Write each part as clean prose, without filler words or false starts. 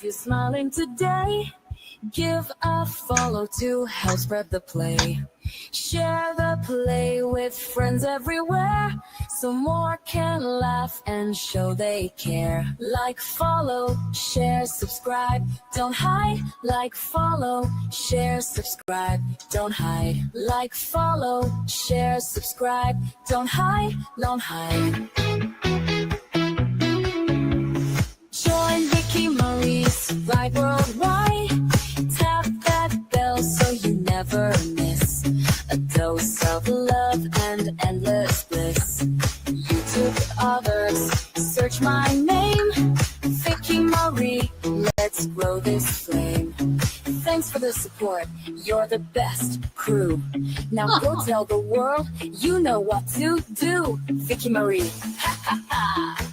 you're smiling today, give a follow to help spread the play. Share the play with friends everywhere, so more can laugh and show they care. Like, follow, share, subscribe, don't hide. Like, follow, share, subscribe, don't hide. Like, follow, share, subscribe, don't hide, don't hide. Join Vicky Marie's Ride Worldwide. Tap that bell so you never miss a dose of love and endless bliss. YouTube others, search my name, Vicky Marie, let's grow this flame. Thanks for the support, you're the best crew. Now go tell the world you know what to do. Vicky Marie, ha ha ha.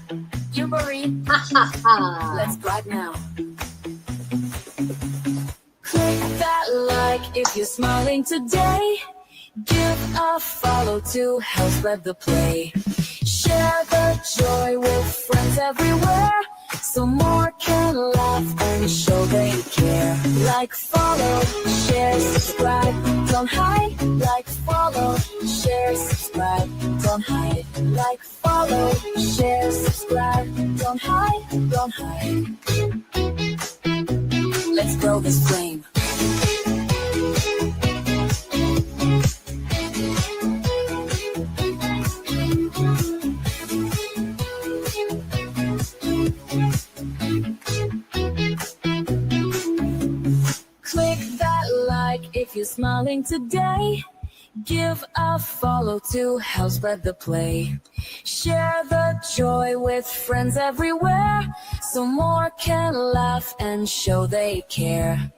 You Marie, ha ha ha. Let's brag now. Click that like if you're smiling today. Give a follow to help spread the play. Share the joy with friends everywhere, so more can laugh and show they care. Like, follow, share, subscribe, don't hide. Like, follow, share, subscribe, don't hide. Like, follow, share, subscribe, don't hide, don't hide. Let's grow this flame. Click that like if you're smiling today. Give a follow to help spread the play. Share the joy with friends everywhere, so more can laugh and show they care.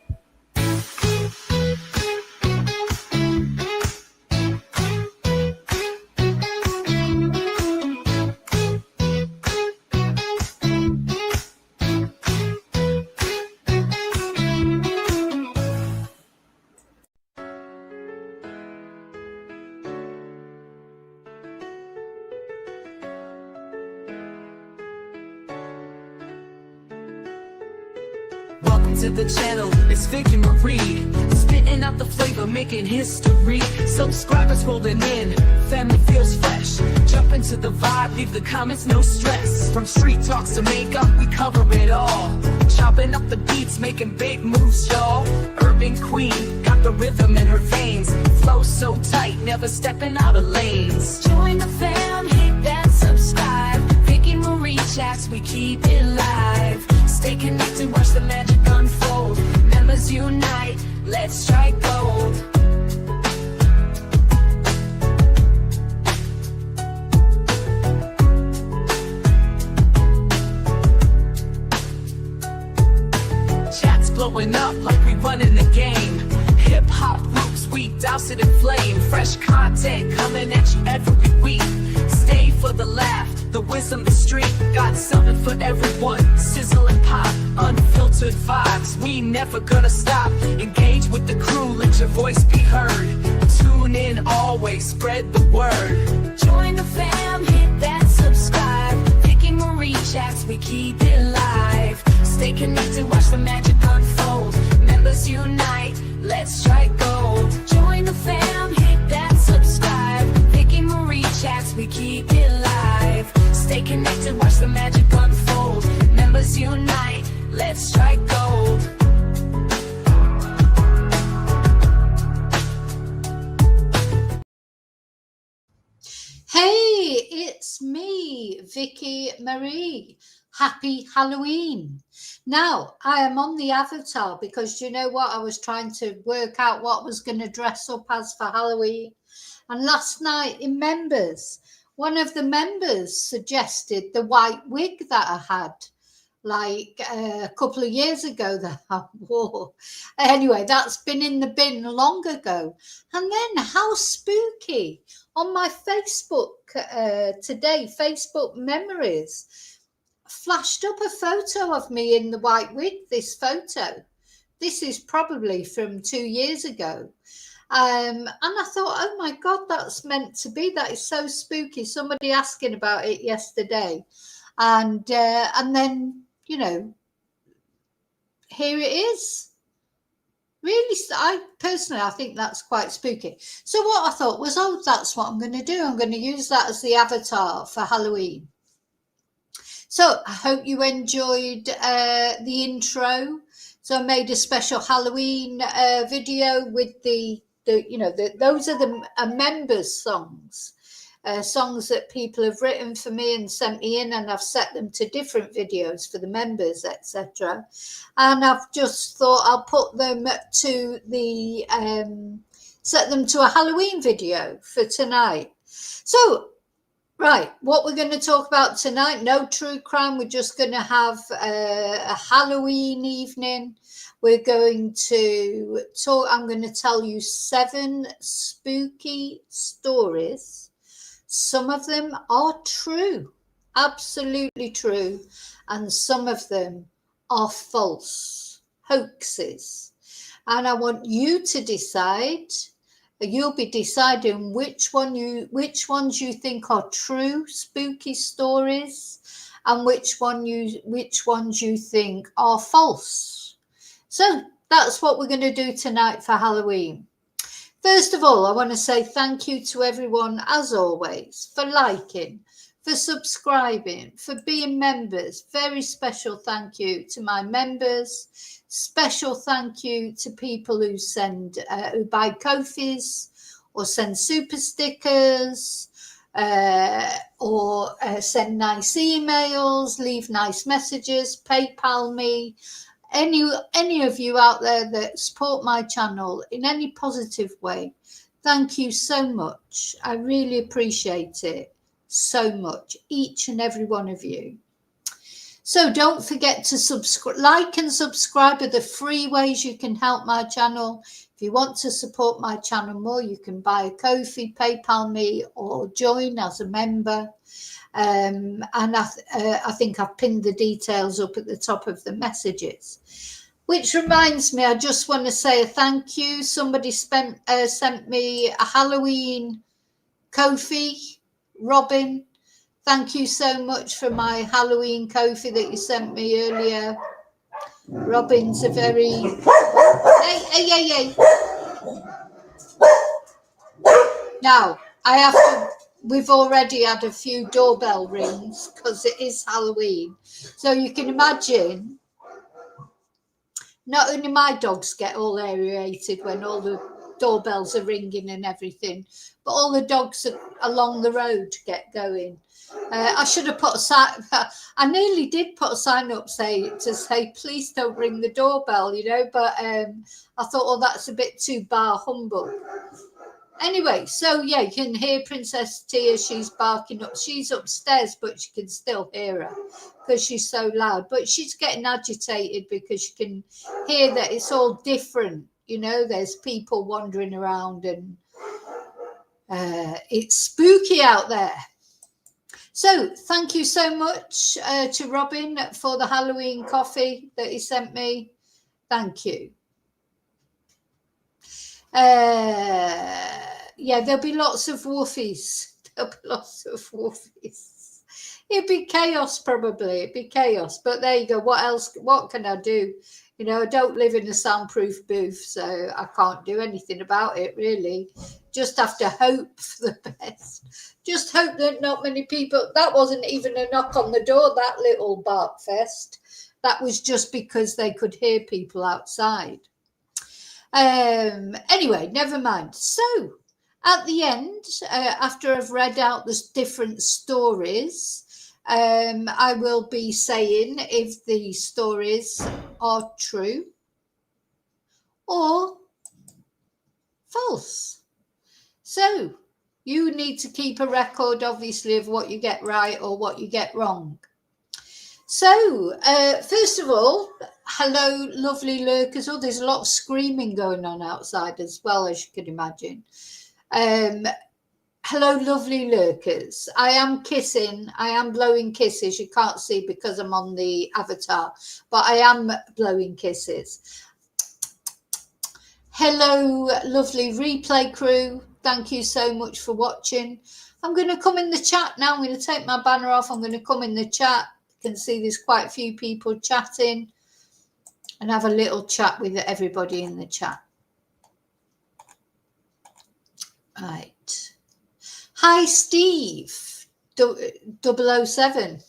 Welcome to the channel, it's Vicky Marie, spitting out the flavor, making history. Subscribers rolling in, family feels fresh. Jump into the vibe, leave the comments, no stress. From street talks to makeup, we cover it all. Chopping up the beats, making big moves, y'all. Urban queen, got the rhythm in her veins. Flow so tight, never stepping out of lanes. Join the fam, hit that subscribe. Vicky Marie chats, we keep it live. Stay connected, watch the magic unfold. Members unite, let's strike gold. Chats blowing up like we running the game. Hip hop roots, we douse it in flame. Fresh content coming at you every week. Stay for the laugh, the wisdom, the street. Got something for everyone. Sizzle and pop, unfiltered vibes. We never gonna stop. Engage with the crew, let your voice be heard. Tune in always, spread the word. Join the fam, hit that subscribe. Vicky Marie chats, we keep it live. Stay connected, watch the magic unfold. Members unite, let's strike gold. Join the fam, hit that subscribe. Vicky Marie chats, we keep it live. Stay connected, watch the magic unfold. Members unite, let's strike gold. Hey, it's me, Vicky Marie. Happy Halloween. Now, I am on the avatar because you know what? I was trying to work out what I was going to dress up as for Halloween. And last night in members, one of the members suggested the white wig that I had like a couple of years ago that I wore. Anyway, that's been in the bin long ago. And then how spooky. On my Facebook today, Facebook memories, flashed up a photo of me in the white wig, this photo. This is probably from 2 years ago. And I thought, oh my God, that's meant to be. That is so spooky. Somebody asking about it yesterday. And then, you know, here it is. Really, I think that's quite spooky. So what I thought was, oh, that's what I'm going to do. I'm going to use that as the avatar for Halloween. So I hope you enjoyed the intro. So I made a special Halloween video with those are the members' songs. Songs that people have written for me and sent me in, and I've set them to different videos for the members, etc. And I've just thought I'll put them to the set them to a Halloween video for tonight. So right, what we're going to talk about tonight, no true crime. We're just going to have a Halloween evening. We're going to talk, I'm going to tell you 7 spooky stories. Some of them are true, absolutely true, and some of them are false, hoaxes. And I want you to decide. You'll be deciding which ones you think are true spooky stories, and which ones you think are false. So that's what we're going to do tonight for Halloween. First of all, I want to say thank you to everyone, as always, for liking, for subscribing, for being members. Very special thank you to my members. Special thank you to people who who buy Ko-fis or send super stickers or send nice emails, leave nice messages, PayPal me. Any of you out there that support my channel in any positive way, thank you so much. I really appreciate it so much, each and every one of you. So don't forget to subscribe, like and subscribe are the free ways you can help my channel. If you want to support my channel more, you can buy a Ko-fi, PayPal me, or join as a member. And I think I've pinned the details up at the top of the messages. Which reminds me, I just want to say a thank you. Somebody sent me a Halloween Ko-fi, Robin. Thank you so much for my Halloween Ko-fi that you sent me earlier. Robin's a very... Hey. Now, we've already had a few doorbell rings because it is Halloween. So you can imagine, not only my dogs get all aerated when all the doorbells are ringing and everything, but all the dogs along the road get going. I should have put a sign. I nearly did put a sign up to say, please don't ring the doorbell, but I thought, oh, that's a bit too bar humbug. Anyway, so yeah, you can hear Princess Tia. She's barking up. She's upstairs, but you can still hear her because she's so loud. But she's getting agitated because you can hear that it's all different. There's people wandering around and it's spooky out there. So thank you so much to Robin for the Halloween coffee that he sent me. Thank you. Yeah, there'll be lots of woofies. It'd be chaos, probably. It'd be chaos. But there you go. What else? What can I do? I don't live in a soundproof booth, so I can't do anything about it, really. Just have to hope for the best. Just hope that not many people... That wasn't even a knock on the door, that little bark fest. That was just because they could hear people outside. Anyway, never mind. So at the end, after I've read out the different stories, I will be saying if the stories are true or false. So you need to keep a record, obviously, of what you get right or what you get wrong. So, first of all, hello, lovely lurkers. Oh, there's a lot of screaming going on outside as well, as you can imagine. Hello, lovely lurkers. I am blowing kisses. You can't see because I'm on the avatar, but I am blowing kisses. Hello, lovely replay crew. Thank you so much for watching. I'm going to come in the chat now. I'm going to take my banner off. I'm going to come in the chat. You can see there's quite a few people chatting. and have a little chat with everybody in the chat. Right. Hi, Steve, 007.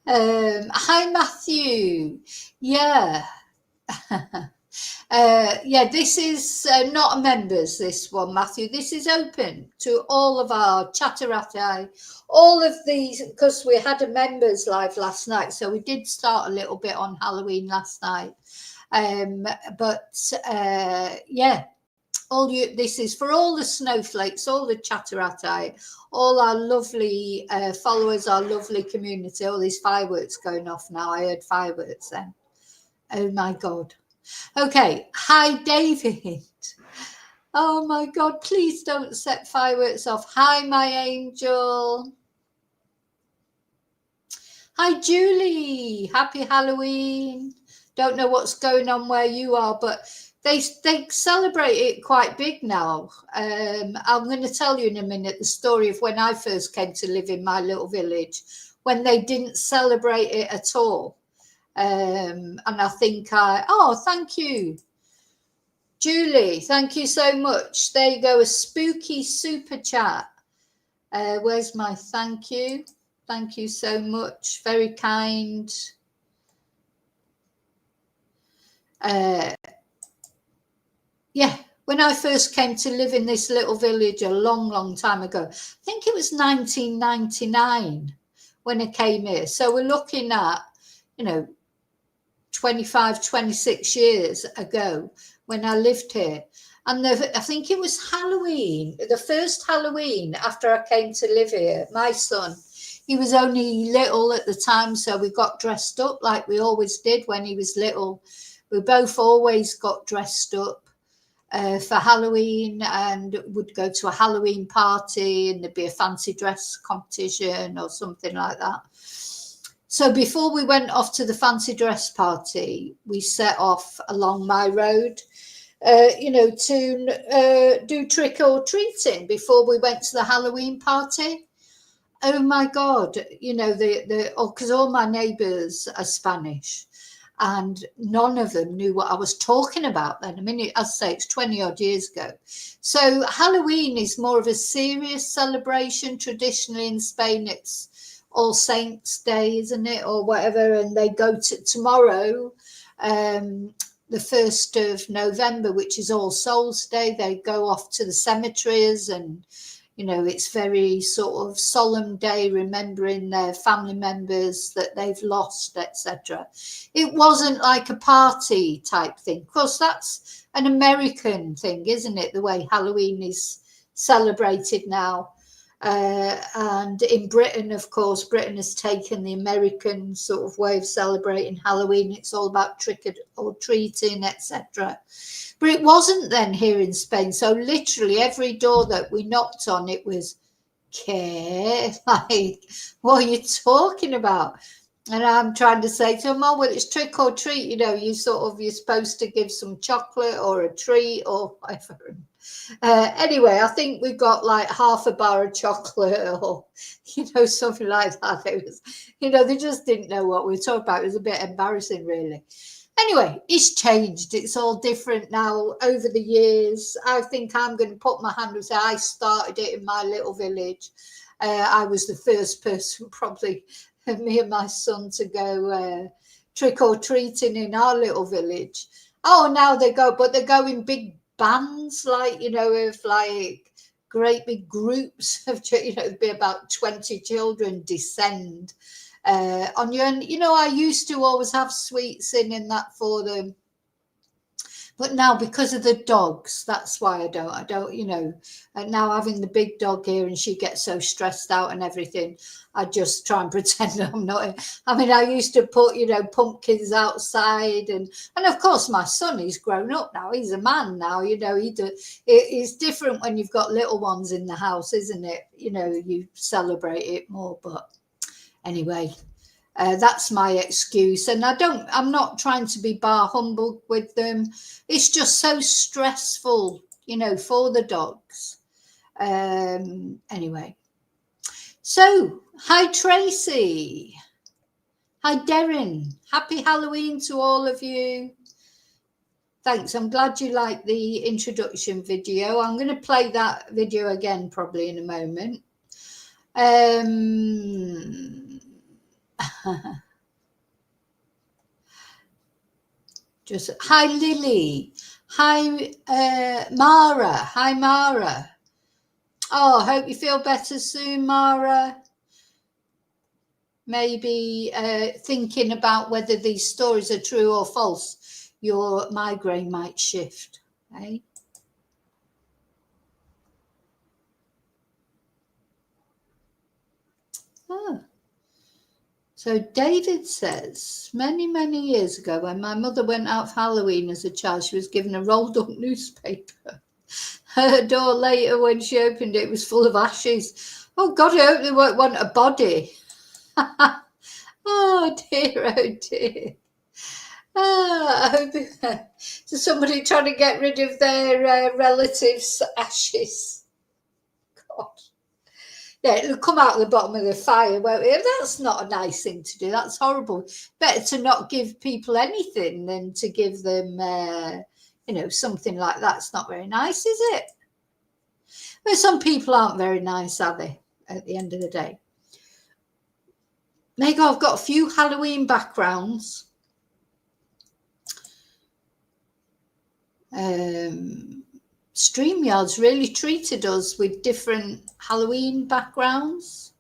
Hi, Matthew. Yeah. Yeah, this is not a members, this one, Matthew. This is open to all of our chatterati, all of these, because we had a members live last night, so we did start a little bit on Halloween last night. Yeah, this is for all the snowflakes, all the chatterati, all our lovely followers, our lovely community. All these fireworks going off now. I heard fireworks then. Oh my God. Okay. Hi, David. Oh my God, please don't set fireworks off. Hi, my angel. Hi, Julie. Happy Halloween. Don't know what's going on where you are, but they celebrate it quite big now. I'm going to tell you in a minute the story of when I first came to live in my little village, when they didn't celebrate it at all. And I think thank you, Julie. Thank you so much. There you go, a spooky super chat. Where's my thank you? Thank you so much. Very kind. Yeah, when I first came to live in this little village a long, long time ago, I think it was 1999 when I came here. So we're looking at, 25, 26 years ago when I lived here. And I think it was Halloween, the first Halloween after I came to live here. My son, he was only little at the time, so we got dressed up like we always did when he was little. We both always got dressed up for Halloween and would go to a Halloween party, and there'd be a fancy dress competition or something like that. So before we went off to the fancy dress party, we set off along my road, to do trick or treating before we went to the Halloween party. Oh my God, because all my neighbours are Spanish. And none of them knew what I was talking about then. I mean, as I say, it's 20 odd years ago. So Halloween is more of a serious celebration. Traditionally in Spain, it's All Saints Day, isn't it? Or whatever. And they go to tomorrow, the 1st of November, which is All Souls Day. They go off to the cemeteries, and it's very sort of solemn day, remembering their family members that they've lost, etc. It wasn't like a party type thing. Of course, that's an American thing, isn't it? The way Halloween is celebrated now. And in Britain, of course, Britain has taken the American sort of way of celebrating Halloween. It's all about trick or treating, etc. But it wasn't then here in Spain. So literally every door that we knocked on, it was care. Like, what are you talking about? And I'm trying to say to them, oh, well, it's trick or treat. You're supposed to give some chocolate or a treat or whatever. Anyway, I think we got like half a bar of chocolate or, something like that. It was, they just didn't know what we were talking about. It was a bit embarrassing, really. Anyway, it's changed. It's all different now over the years. I think I'm going to put my hand up and say I started it in my little village. I was the first person, probably me and my son, to go trick or treating in our little village. Oh, now they go, but they go in big bands, like, of like great big groups of, there'd be about 20 children descend on you. And, I used to always have sweets in that for them. But now, because of the dogs, that's why I don't, and now having the big dog here and she gets so stressed out and everything, I just try and pretend I'm not. I mean, I used to put, pumpkins outside and of course my son, he's grown up now. He's a man now, it's different when you've got little ones in the house, isn't it? You celebrate it more, but anyway. That's my excuse, and I'm not trying to be bar humbug with them. It's just so stressful, for the dogs. Anyway, so hi Tracy, Hi, Darren. Happy Halloween to all of you. Thanks. I'm glad you liked the introduction video. I'm going to play that video again probably in a moment. Just hi, Lily. Hi, Mara. Hi, Mara. Oh, I hope you feel better soon, Mara. Maybe thinking about whether these stories are true or false, your migraine might shift, eh? Oh. So David says, many, many years ago, when my mother went out for Halloween as a child, she was given a rolled up newspaper. Her door later, when she opened it, was full of ashes. Oh God, I hope they won't want a body. Oh dear, oh dear. I hope so somebody trying to get rid of their relatives' ashes. God. Yeah, it'll come out the bottom of the fire, won't it? That's not a nice thing to do. That's horrible. Better to not give people anything than to give them, something like that. It's not very nice, is it? But some people aren't very nice, are they, at the end of the day? Meg, I've got a few Halloween backgrounds. StreamYard's really treated us with different Halloween backgrounds.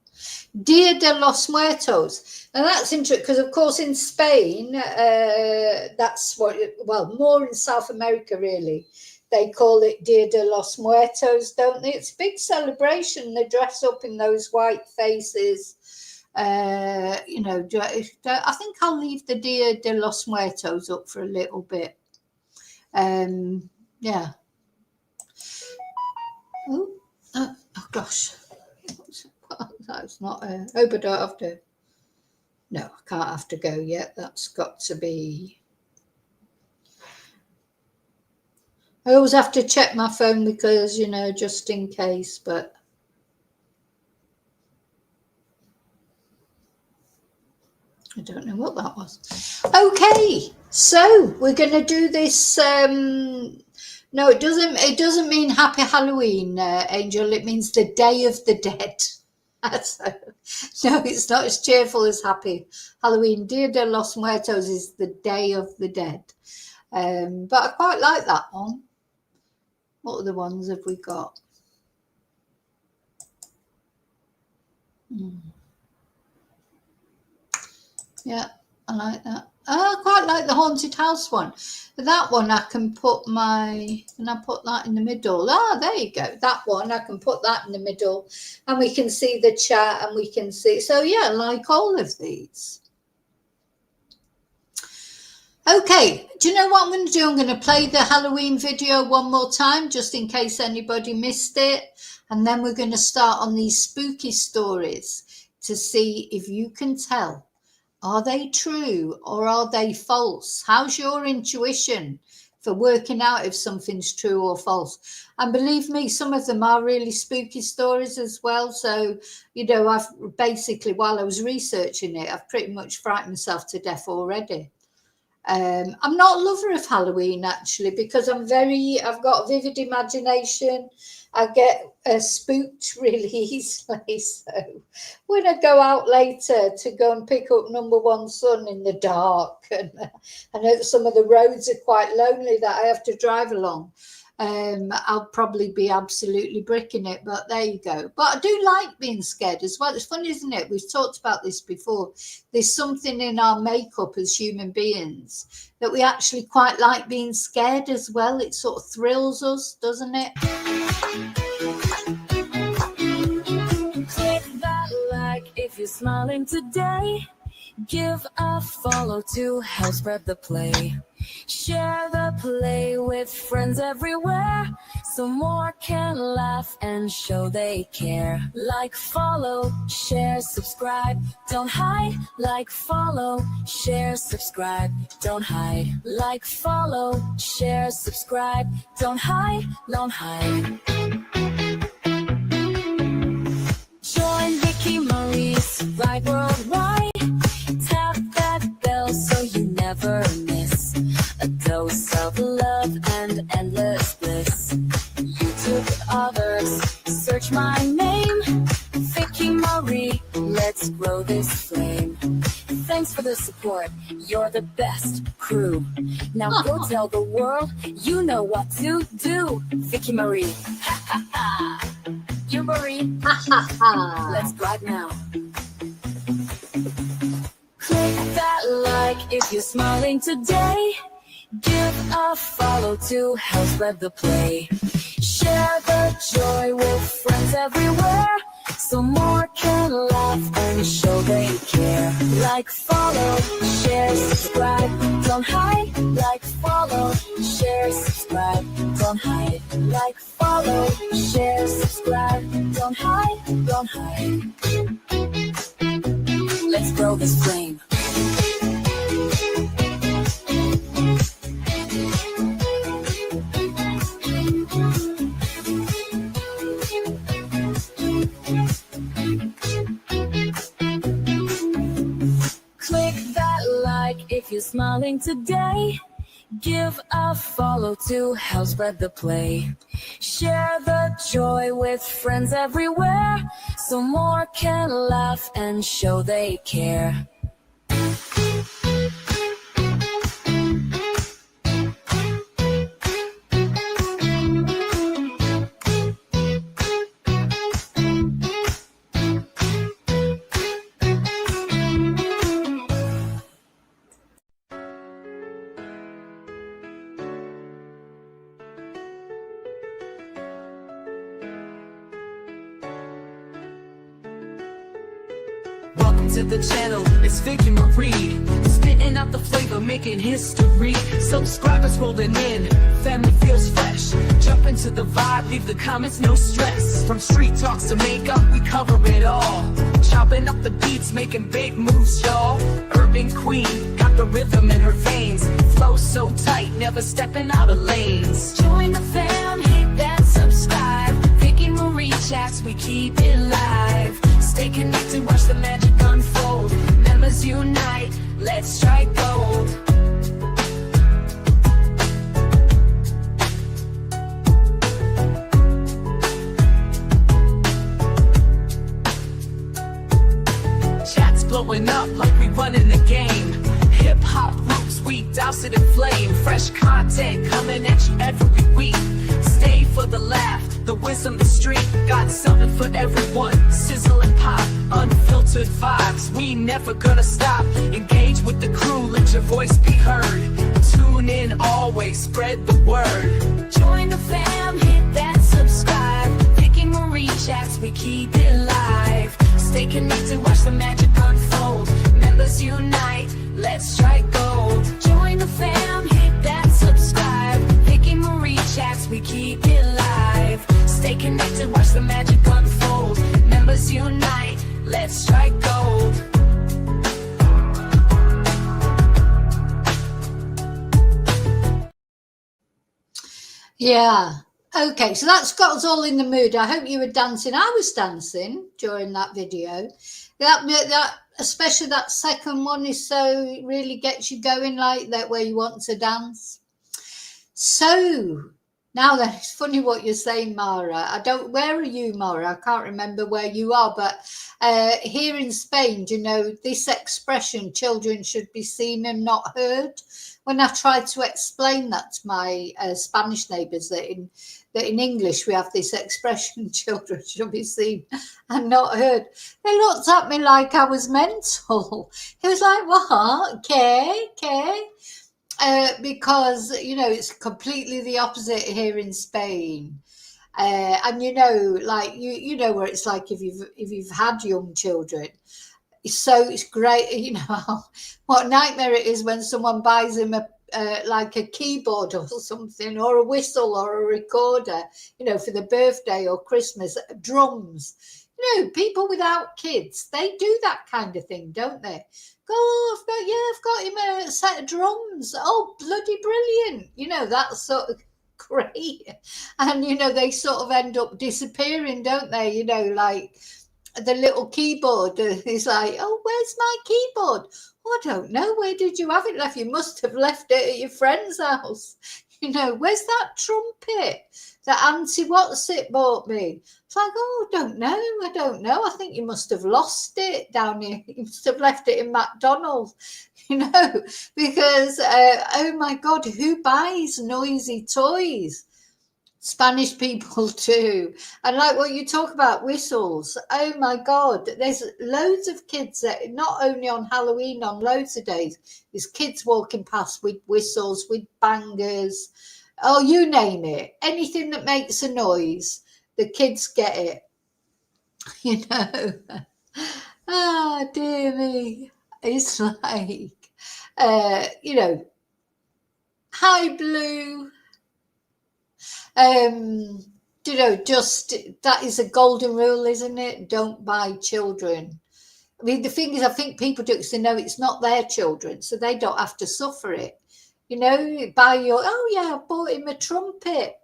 Dia de los Muertos. And that's interesting because, of course, in Spain, that's what, well, more in South America, really. They call it Dia de los Muertos, don't they? It's a big celebration. They dress up in those white faces. I think I'll leave the Dia de los Muertos up for a little bit. Yeah. Oh gosh. That's not I hope I don't have to. No, I can't have to go yet. That's got to be. I always have to check my phone because, just in case, but. I don't know what that was. Okay, so we're going to do this. No, it doesn't mean Happy Halloween, Angel. It means the Day of the Dead. No, it's not as cheerful as Happy Halloween. Dia de los Muertos is the Day of the Dead. But I quite like that one. What other ones have we got? Yeah, I like that. I quite like the haunted house one. That one I can put can I put that in the middle? There you go. That one, I can put that in the middle and we can see the chat and we can see. So yeah, like all of these. Okay, do you know what I'm going to do? I'm going to play the Halloween video one more time, just in case anybody missed it. And then we're going to start on these spooky stories to see if you can tell. Are they true or are they false? How's your intuition for working out if something's true or false? And believe me, some of them are really spooky stories as well. So, I've basically, while I was researching it, I've pretty much frightened myself to death already. I'm not a lover of Halloween, actually, because I've got a vivid imagination. I get spooked really easily. So when I go out later to go and pick up number one son in the dark, and I know that some of the roads are quite lonely that I have to drive along, I'll probably be absolutely bricking it, but there you go. But I do like being scared as well. It's funny, isn't it? We've talked about this before. There's something in our makeup as human beings that we actually quite like being scared as well. It sort of thrills us, doesn't it? Click that like if you're smiling today. Give a follow to help spread the play. Share the play with friends everywhere, so more can laugh and show they care. Like, follow, share, subscribe, don't hide. Like, follow, share, subscribe, don't hide. Like, follow, share, subscribe, don't hide, don't hide. Join Vicky Marie's Ride Worldwide. Tap that Marie, let's grow this flame. Thanks for the support, you're the best crew. Now go tell the world, you know what to do. Vicky Marie, ha ha ha. You Marie, Ha ha ha. let's brag now. Click that like if you're smiling today. Give a follow to help spread the play. Share the joy with friends everywhere, so more can laugh and show they care. Like, follow, share, subscribe, don't hide. Like, follow, share, subscribe, don't hide. Like, follow, share, subscribe, don't hide, don't hide. Let's grow this flame. Click that like if you're smiling today. Give a follow to help spread the play. Share the joy with friends everywhere, so more can laugh and show they care. Welcome to the channel, it's Vicky Marie. Spitting out the flavor, making history. Subscribers rolling in, family feels fresh. Jump into the vibe, leave the comments, no stress. From street talks to makeup, we cover it all. Chopping up the beats, making big moves, y'all. Urban queen, got the rhythm in her veins. Flow so tight, never stepping out of lanes. Join the fam, hit that subscribe. Vicky Marie chats, we keep it live. Stay connected, watch the magic unfold. Members unite, let's strike gold. Chats blowing up like we running the game. Hip hop roots, we douse it in flame. Fresh content coming at you every week. Stay for the laugh, the wisdom, the street. Got something for everyone. Sizzle and pop, unfiltered vibes. We never gonna stop. Engage with the crew, let your voice be heard. Tune in always, spread the word. Join the fam, hit that subscribe. Vicky Marie chats, we keep it live. Stay connected, watch the magic unfold. Members unite, let's strike gold. Join the fam, hit that subscribe. Vicky Marie chats, we keep it live. Stay connected, watch the magic unfold. Members unite, let's strike gold. Yeah. Okay, so that's got us all in the mood. I hope you were dancing. I was dancing during that video. That especially that second one is so, it really gets you going like that, where you want to dance. So now then, it's funny what you're saying, Mara. Where are you, Mara? I can't remember where you are, but here in Spain, do you know this expression, children should be seen and not heard? When I tried to explain that to my Spanish neighbours, that in English we have this expression, children should be seen and not heard, they looked at me like I was mental. It was like, what? Okay. Because, you know, it's completely the opposite here in Spain. And, you know, like, you know where it's like if you've had young children, it's great, you know, what a nightmare it is when someone buys him like a keyboard or something, or a whistle or a recorder, you know, for the birthday or Christmas, drums. You know, people without kids, they do that kind of thing, don't they? Go, I've got him a set of drums. Oh, bloody brilliant. You know, that's sort of great. And, you know, they sort of end up disappearing, don't they? You know, like the little keyboard is like, oh, where's my keyboard? Oh, I don't know. Where did you have it left? You must have left it at your friend's house. You know, where's that trumpet that Auntie What's It bought me? It's like, oh, I don't know. I think you must have lost it down here. You must have left it in McDonald's, you know, because, oh my God, who buys noisy toys? Spanish people too. And like what you talk about, whistles. Oh my God, there's loads of kids that not only on Halloween, on loads of days, there's kids walking past with whistles, with bangers. Oh, you name it. Anything that makes a noise, the kids get it. You know. Ah, dear me. It's like, you know, hi, Blue. You know, just that is a golden rule, isn't it? Don't buy children. I mean, the thing is, I think people do it because they know it's not their children, so they don't have to suffer it. You know, you buy your, oh yeah, I bought him a trumpet.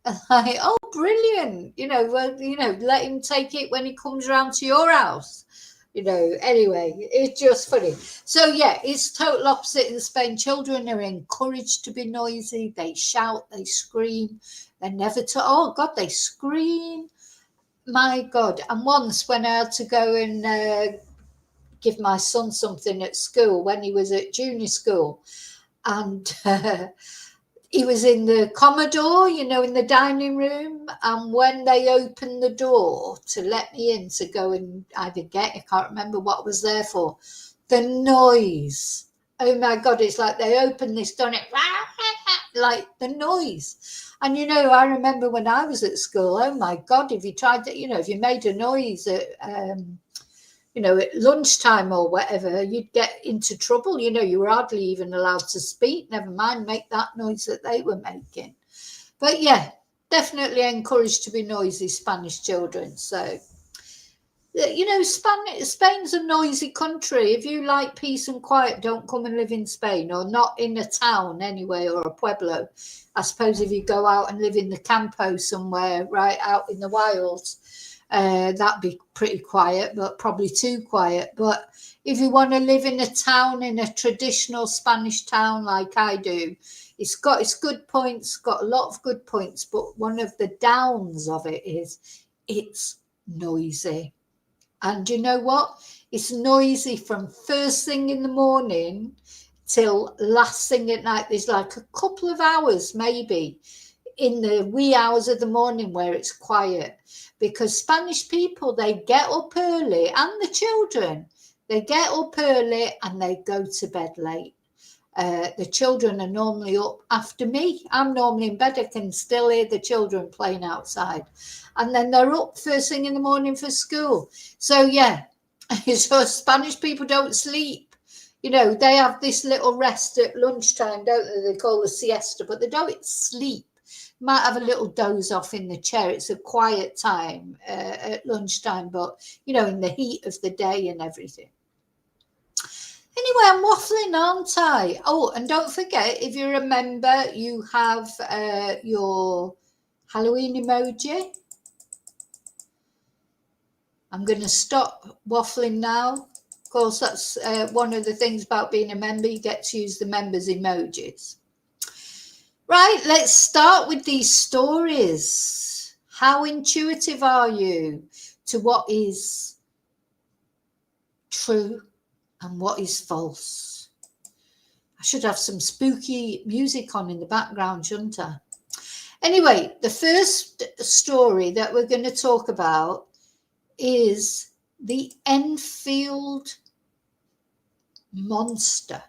And like, oh, brilliant. You know, well, you know, let him take it when he comes round to your house. You know, anyway, it's just funny. So yeah, it's total opposite in Spain. Children are encouraged to be noisy. They shout, they scream. They're never to, oh God, they scream. My God. And once when I had to go and give my son something at school, when he was at junior school, and he was in the Commodore, you know, in the dining room. And when they opened the door to let me in to go and either get, I can't remember what I was there for, the noise. Oh my God, it's like they opened this door and it, like the noise. And, you know, I remember when I was at school, oh my God, if you tried to, you know, if you made a noise at, you know, at lunchtime or whatever, you'd get into trouble. You know, you were hardly even allowed to speak, never mind make that noise that they were making. But yeah, definitely encouraged to be noisy, Spanish children. So, you know, Spain's a noisy country. If you like peace and quiet, don't come and live in Spain, or not in a town anyway, or a pueblo. I suppose if you go out and live in the campo somewhere, right out in the wilds, that'd be pretty quiet, but probably too quiet. But if you want to live in a town, in a traditional Spanish town like I do, it's got its good points, got a lot of good points, but one of the downs of it is it's noisy. And you know what? It's noisy from first thing in the morning till last thing at night. There's like a couple of hours maybe in the wee hours of the morning where it's quiet, because Spanish people, they get up early, and the children, they get up early and they go to bed late. The children are normally up after me. I'm normally in bed. I can still hear the children playing outside. And then they're up first thing in the morning for school. So, yeah, so Spanish people don't sleep. You know, they have this little rest at lunchtime, don't they? They call the siesta, but they don't sleep. Might have a little doze off in the chair. It's a quiet time at lunchtime, but, you know, in the heat of the day and everything. Anyway, I'm waffling, aren't I? Oh, and don't forget, if you remember, you have your Halloween emoji. I'm going to stop waffling now. Of course, that's one of the things about being a member. You get to use the members' emojis. Right, let's start with these stories. How intuitive are you to what is true and what is false? I should have some spooky music on in the background, shouldn't I? Anyway, the first story that we're going to talk about is the Enfield monster.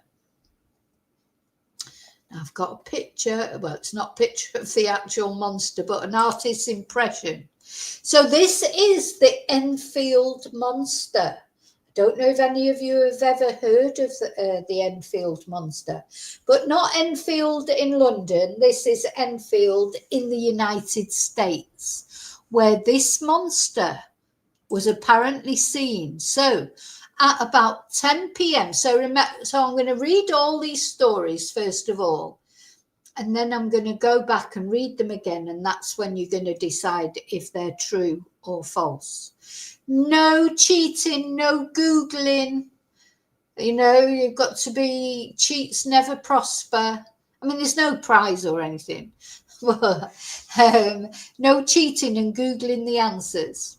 Now, I've got a picture. Well, it's not a picture of the actual monster, but an artist's impression. So this is the Enfield monster. Don't know if any of you have ever heard of the Enfield monster, but not Enfield in London. This is Enfield in the United States, where this monster was apparently seen. So at about 10 p.m. So I'm going to read all these stories first of all, and then I'm going to go back and read them again, and that's when you're going to decide if they're true or false. No cheating, no Googling. You know, you've got to be, cheats never prosper. I mean, there's no prize or anything. No cheating and Googling the answers.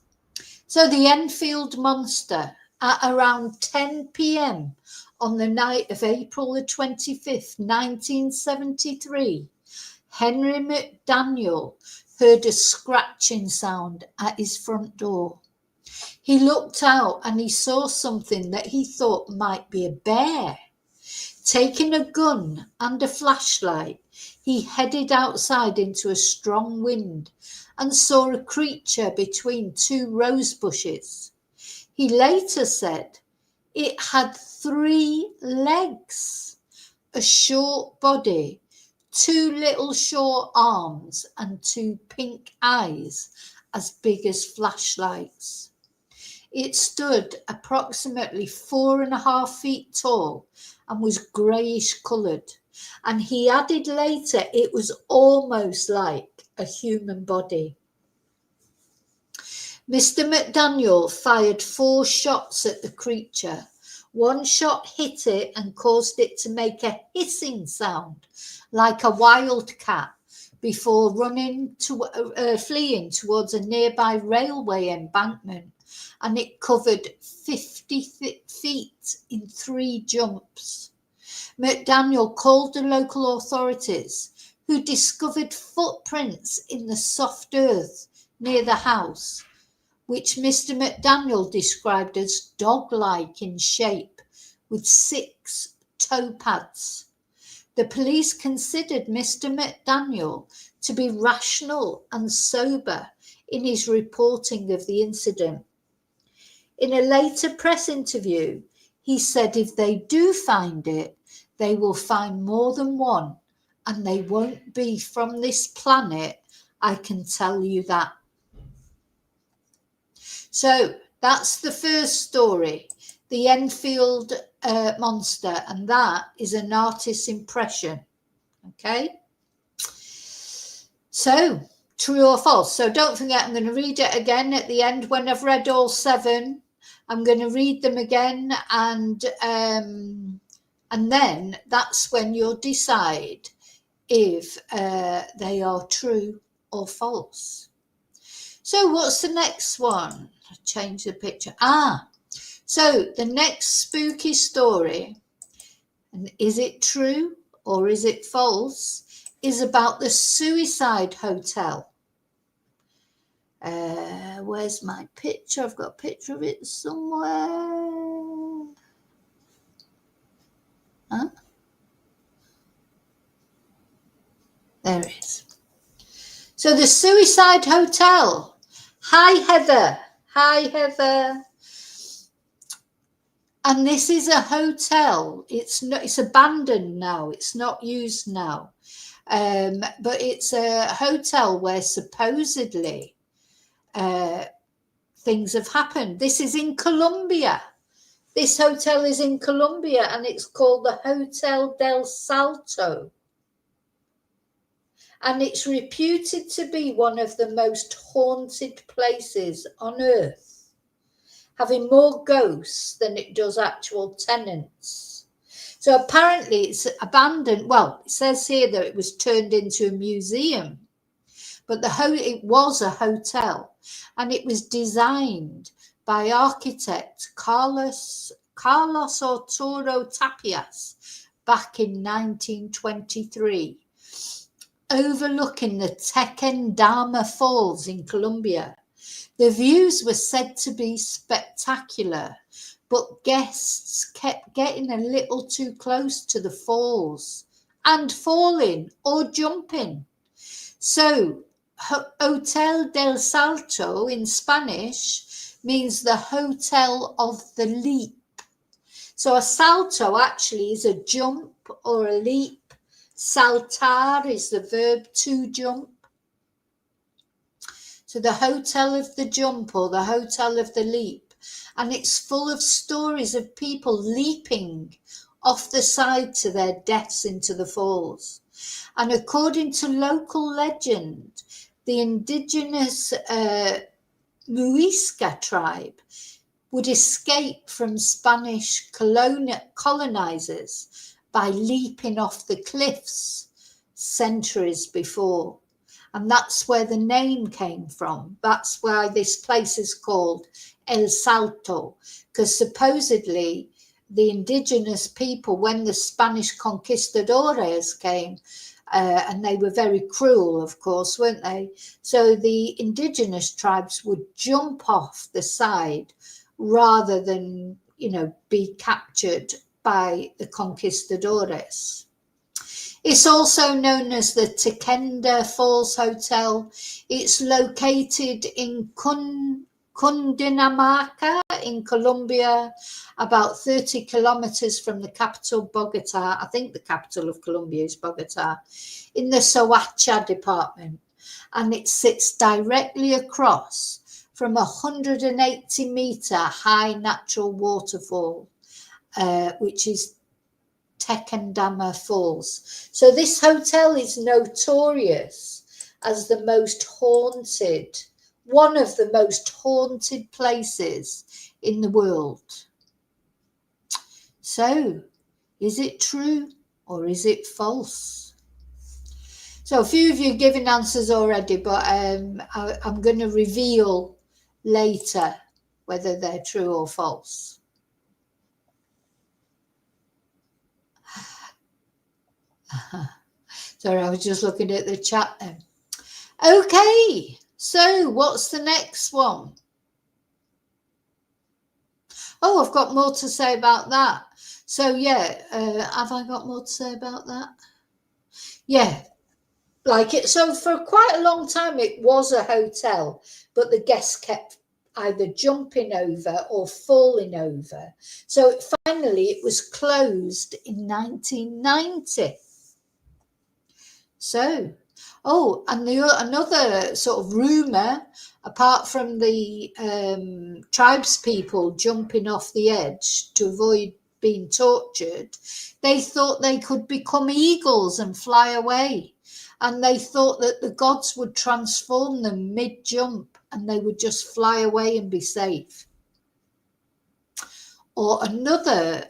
So the Enfield monster at around 10 p.m. on the night of April the 25th, 1973, Henry McDaniel heard a scratching sound at his front door. He looked out and he saw something that he thought might be a bear. Taking a gun and a flashlight, he headed outside into a strong wind and saw a creature between two rose bushes. He later said it had 3 legs, a short body, 2 little short arms, and 2 pink eyes as big as flashlights. It stood approximately 4.5 feet tall and was greyish coloured, and he added later it was almost like a human body. Mr. McDaniel fired 4 shots at the creature. 1 shot hit it and caused it to make a hissing sound like a wildcat before fleeing towards a nearby railway embankment, and it covered 50 feet in 3 jumps. McDaniel called the local authorities, who discovered footprints in the soft earth near the house, which Mr. McDaniel described as dog-like in shape, with 6 toe pads. The police considered Mr. McDaniel to be rational and sober in his reporting of the incident. In a later press interview, he said if they do find it, they will find more than one, and they won't be from this planet, I can tell you that. So that's the first story, the Enfield monster, and that is an artist's impression. Okay, so true or false. So don't forget, I'm going to read it again at the end when I've read all 7. I'm going to read them again, and then that's when you'll decide if they are true or false. So what's the next one? I'll change the picture. So the next spooky story, and is it true or is it false, is about the suicide hotel. Where's my picture? I've got a picture of it somewhere. Huh? There it is. So the suicide hotel. Hi, Heather. Hi, Heather. And this is a hotel. It's abandoned now. It's not used now. But it's a hotel where supposedly things have happened. This is in Colombia. This hotel is in Colombia, and it's called the Hotel del Salto. And it's reputed to be one of the most haunted places on earth, having more ghosts than it does actual tenants. So apparently it's abandoned. Well, it says here that it was turned into a museum, but it was a hotel, and it was designed by architect Carlos Arturo Tapias back in 1923, overlooking the Tequendama Falls in Colombia. The views were said to be spectacular, but guests kept getting a little too close to the falls and falling or jumping. So Hotel del Salto in Spanish means the Hotel of the Leap. So a salto actually is a jump or a leap. Saltar is the verb to jump. So the Hotel of the Jump or the Hotel of the Leap. And it's full of stories of people leaping off the side to their deaths into the falls. And according to local legend, the indigenous Muisca tribe would escape from Spanish colonizers by leaping off the cliffs centuries before. And that's where the name came from. That's why this place is called El Salto, because supposedly the indigenous people, when the Spanish conquistadores came, and they were very cruel, of course, weren't they? So the indigenous tribes would jump off the side rather than, you know, be captured by the conquistadores. It's also known as the Tequendama Falls Hotel. It's located in Cundinamarca in Colombia, about 30 kilometers from the capital, Bogota. I think the capital of Colombia is Bogota, in the whch department. And it sits directly across from a 180-meter high natural waterfall, which is Tequendama Falls. So this hotel is notorious as the most haunted, one of the most haunted places in the world. So, is it true or is it false? So a few of you have given answers already, but I'm going to reveal later whether they're true or false. Sorry, I was just looking at the chat then. Okay, so what's the next one? Oh, I've got more to say about that. So yeah, have I got more to say about that? Yeah, like it. So for quite a long time, it was a hotel, but the guests kept either jumping over or falling over. So finally, it was closed in 1990. So, oh, and another sort of rumour, apart from the tribespeople jumping off the edge to avoid being tortured, they thought they could become eagles and fly away. And they thought that the gods would transform them mid-jump and they would just fly away and be safe. Or another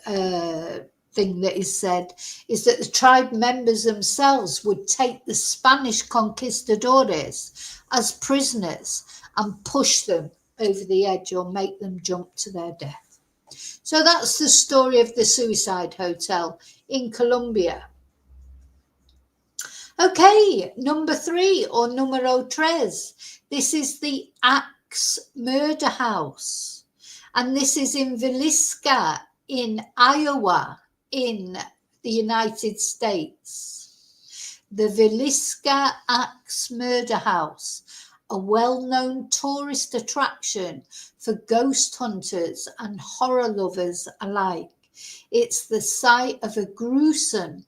thing that is said is that the tribe members themselves would take the Spanish conquistadores as prisoners and push them over the edge or make them jump to their death. So that's the story of the suicide hotel in Colombia. Okay, number 3 or numero 3. This is the Axe Murder House. And this is in Villisca in Iowa in the United States. The Villisca Axe Murder House, a well-known tourist attraction for ghost hunters and horror lovers alike. It's the site of a gruesome,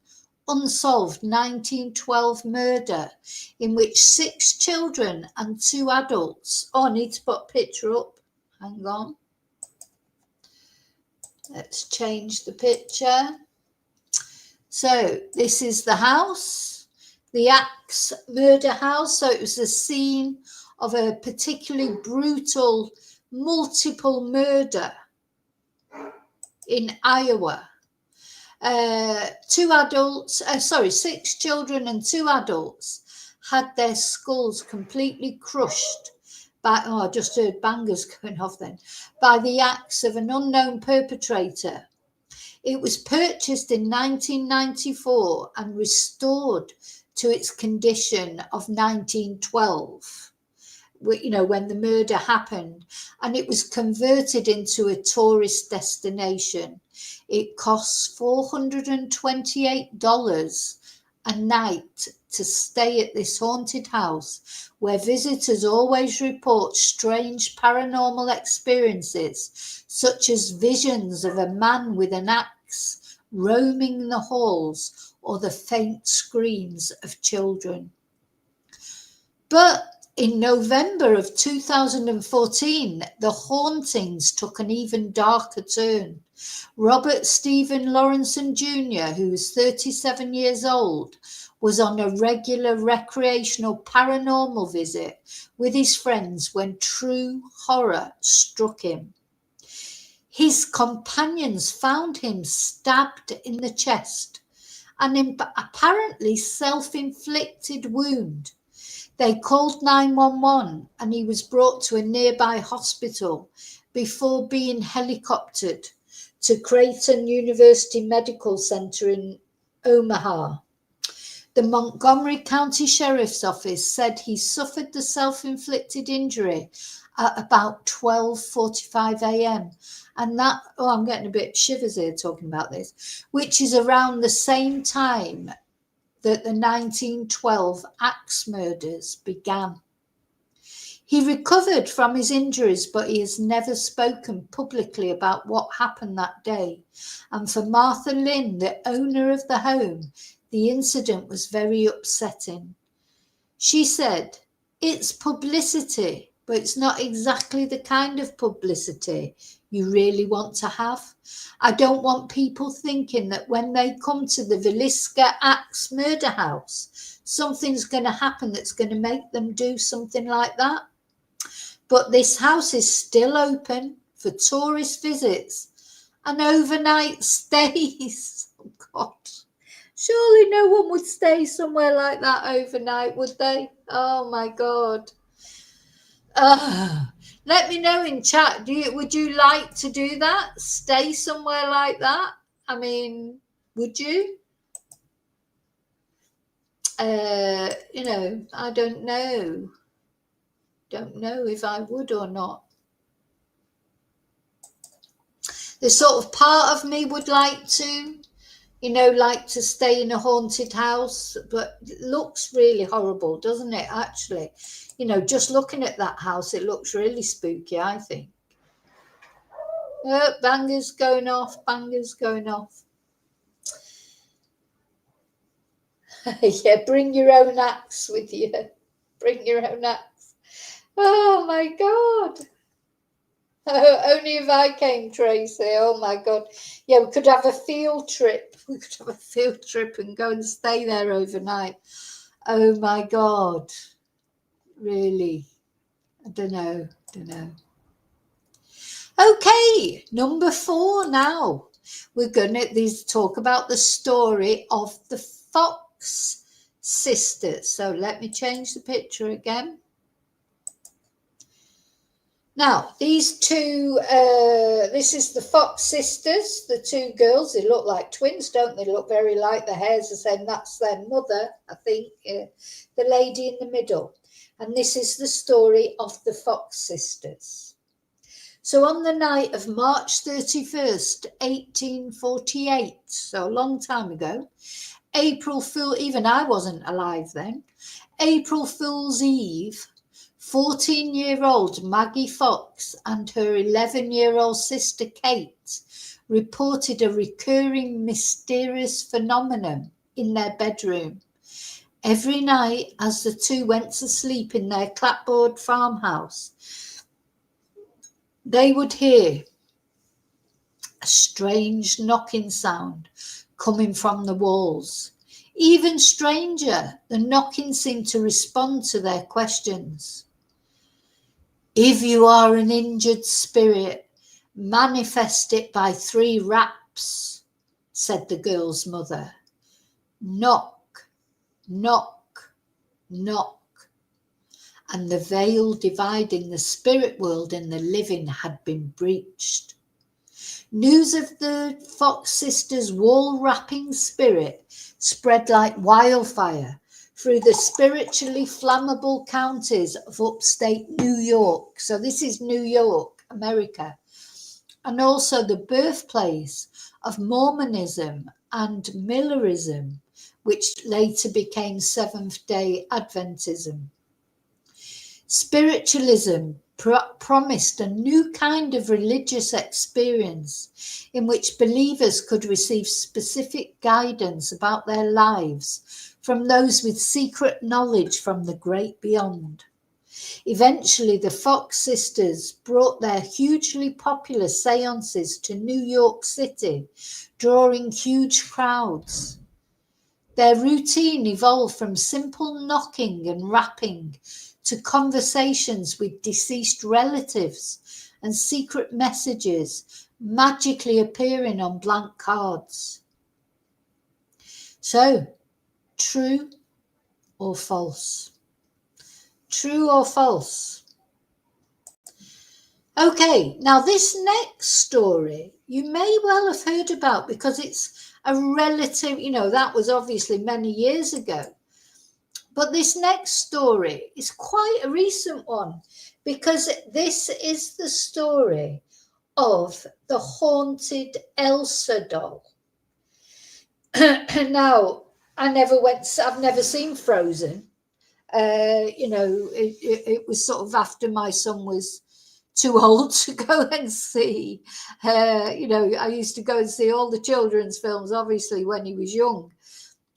unsolved 1912 murder in which 6 children and 2 adults. Oh, I need to put a picture up. Hang on. Let's change the picture. So this is the house, the Axe Murder House. So it was the scene of a particularly brutal multiple murder in Iowa. 6 children and 2 adults had their skulls completely crushed by, oh, I just heard bangers going off then, by the axe of an unknown perpetrator. It was purchased in 1994 and restored to its condition of 1912, you know, when the murder happened, and it was converted into a tourist destination. It costs $428 a night to stay at this haunted house, where visitors always report strange paranormal experiences, such as visions of a man with an axe roaming the halls or the faint screams of children. But in November of 2014, the hauntings took an even darker turn. Robert Stephen Lawrenson Jr., who was 37 years old, was on a regular recreational paranormal visit with his friends when true horror struck him. His companions found him stabbed in the chest an apparently self-inflicted wound. They called 911 and he was brought to a nearby hospital before being helicoptered to Creighton University Medical Center in Omaha. The Montgomery County Sheriff's Office said he suffered the self-inflicted injury at about 12:45 a.m. And that, I'm getting a bit shivers here talking about this, which is around the same time that the 1912 axe murders began. He recovered from his injuries, but he has never spoken publicly about what happened that day. And for Martha Lynn, the owner of the home, the incident was very upsetting. She said, "It's publicity, but it's not exactly the kind of publicity you really want to have. I don't want people thinking that when they come to the Villisca Axe murder house, something's going to happen that's going to make them do something like that. But this house is still open for tourist visits and overnight stays." Oh God. Surely no one would stay somewhere like that overnight, would they? Oh my God. Let me know in chat. Would you like to do that? Stay somewhere like that? I mean, would you? I don't know. Don't know if I would or not. The sort of part of me would like to, like to stay in a haunted house, but it looks really horrible, doesn't it, actually? Just looking at that house, it looks really spooky, I think. Oh, bangers going off. Yeah, bring your own axe with you. Bring your own axe. Oh, my God. Oh, only if I came, Tracy. Oh, my God. Yeah, we could have a field trip. We could have a field trip and go and stay there overnight. Oh, my God. Really? I don't know. Okay, number 4 now. We're going to talk about the story of the Fox sisters. So let me change the picture again. Now, these two, this is the Fox sisters, the two girls. They look like twins, don't they? Look very like. The hair's the same. That's their mother, I think, the lady in the middle. And this is the story of the Fox sisters. So on the night of March 31st, 1848, so a long time ago, April Fool, even I wasn't alive then, April Fool's Eve, 14-year-old Maggie Fox and her 11-year-old sister Kate reported a recurring mysterious phenomenon in their bedroom. Every night as the two went to sleep in their clapboard farmhouse, they would hear a strange knocking sound coming from the walls. Even stranger, the knocking seemed to respond to their questions. "If you are an injured spirit, manifest it by 3 raps," said the girl's mother. Knock, knock, knock. And the veil dividing the spirit world and the living had been breached. News of the Fox sisters' wall-rapping spirit spread like wildfire through the spiritually flammable counties of upstate New York. So this is New York, America, and also the birthplace of Mormonism and Millerism, which later became Seventh-day Adventism. Spiritualism promised a new kind of religious experience in which believers could receive specific guidance about their lives from those with secret knowledge from the great beyond. Eventually, the Fox sisters brought their hugely popular seances to New York City, drawing huge crowds. Their routine evolved from simple knocking and rapping to conversations with deceased relatives and secret messages magically appearing on blank cards. So, true or false? True or false? Okay, now this next story you may well have heard about because it's a relative, that was obviously many years ago. But this next story is quite a recent one because this is the story of the haunted Elsa doll. Now, I've never seen Frozen. It was sort of after my son was too old to go and see. I used to go and see all the children's films, obviously, when he was young.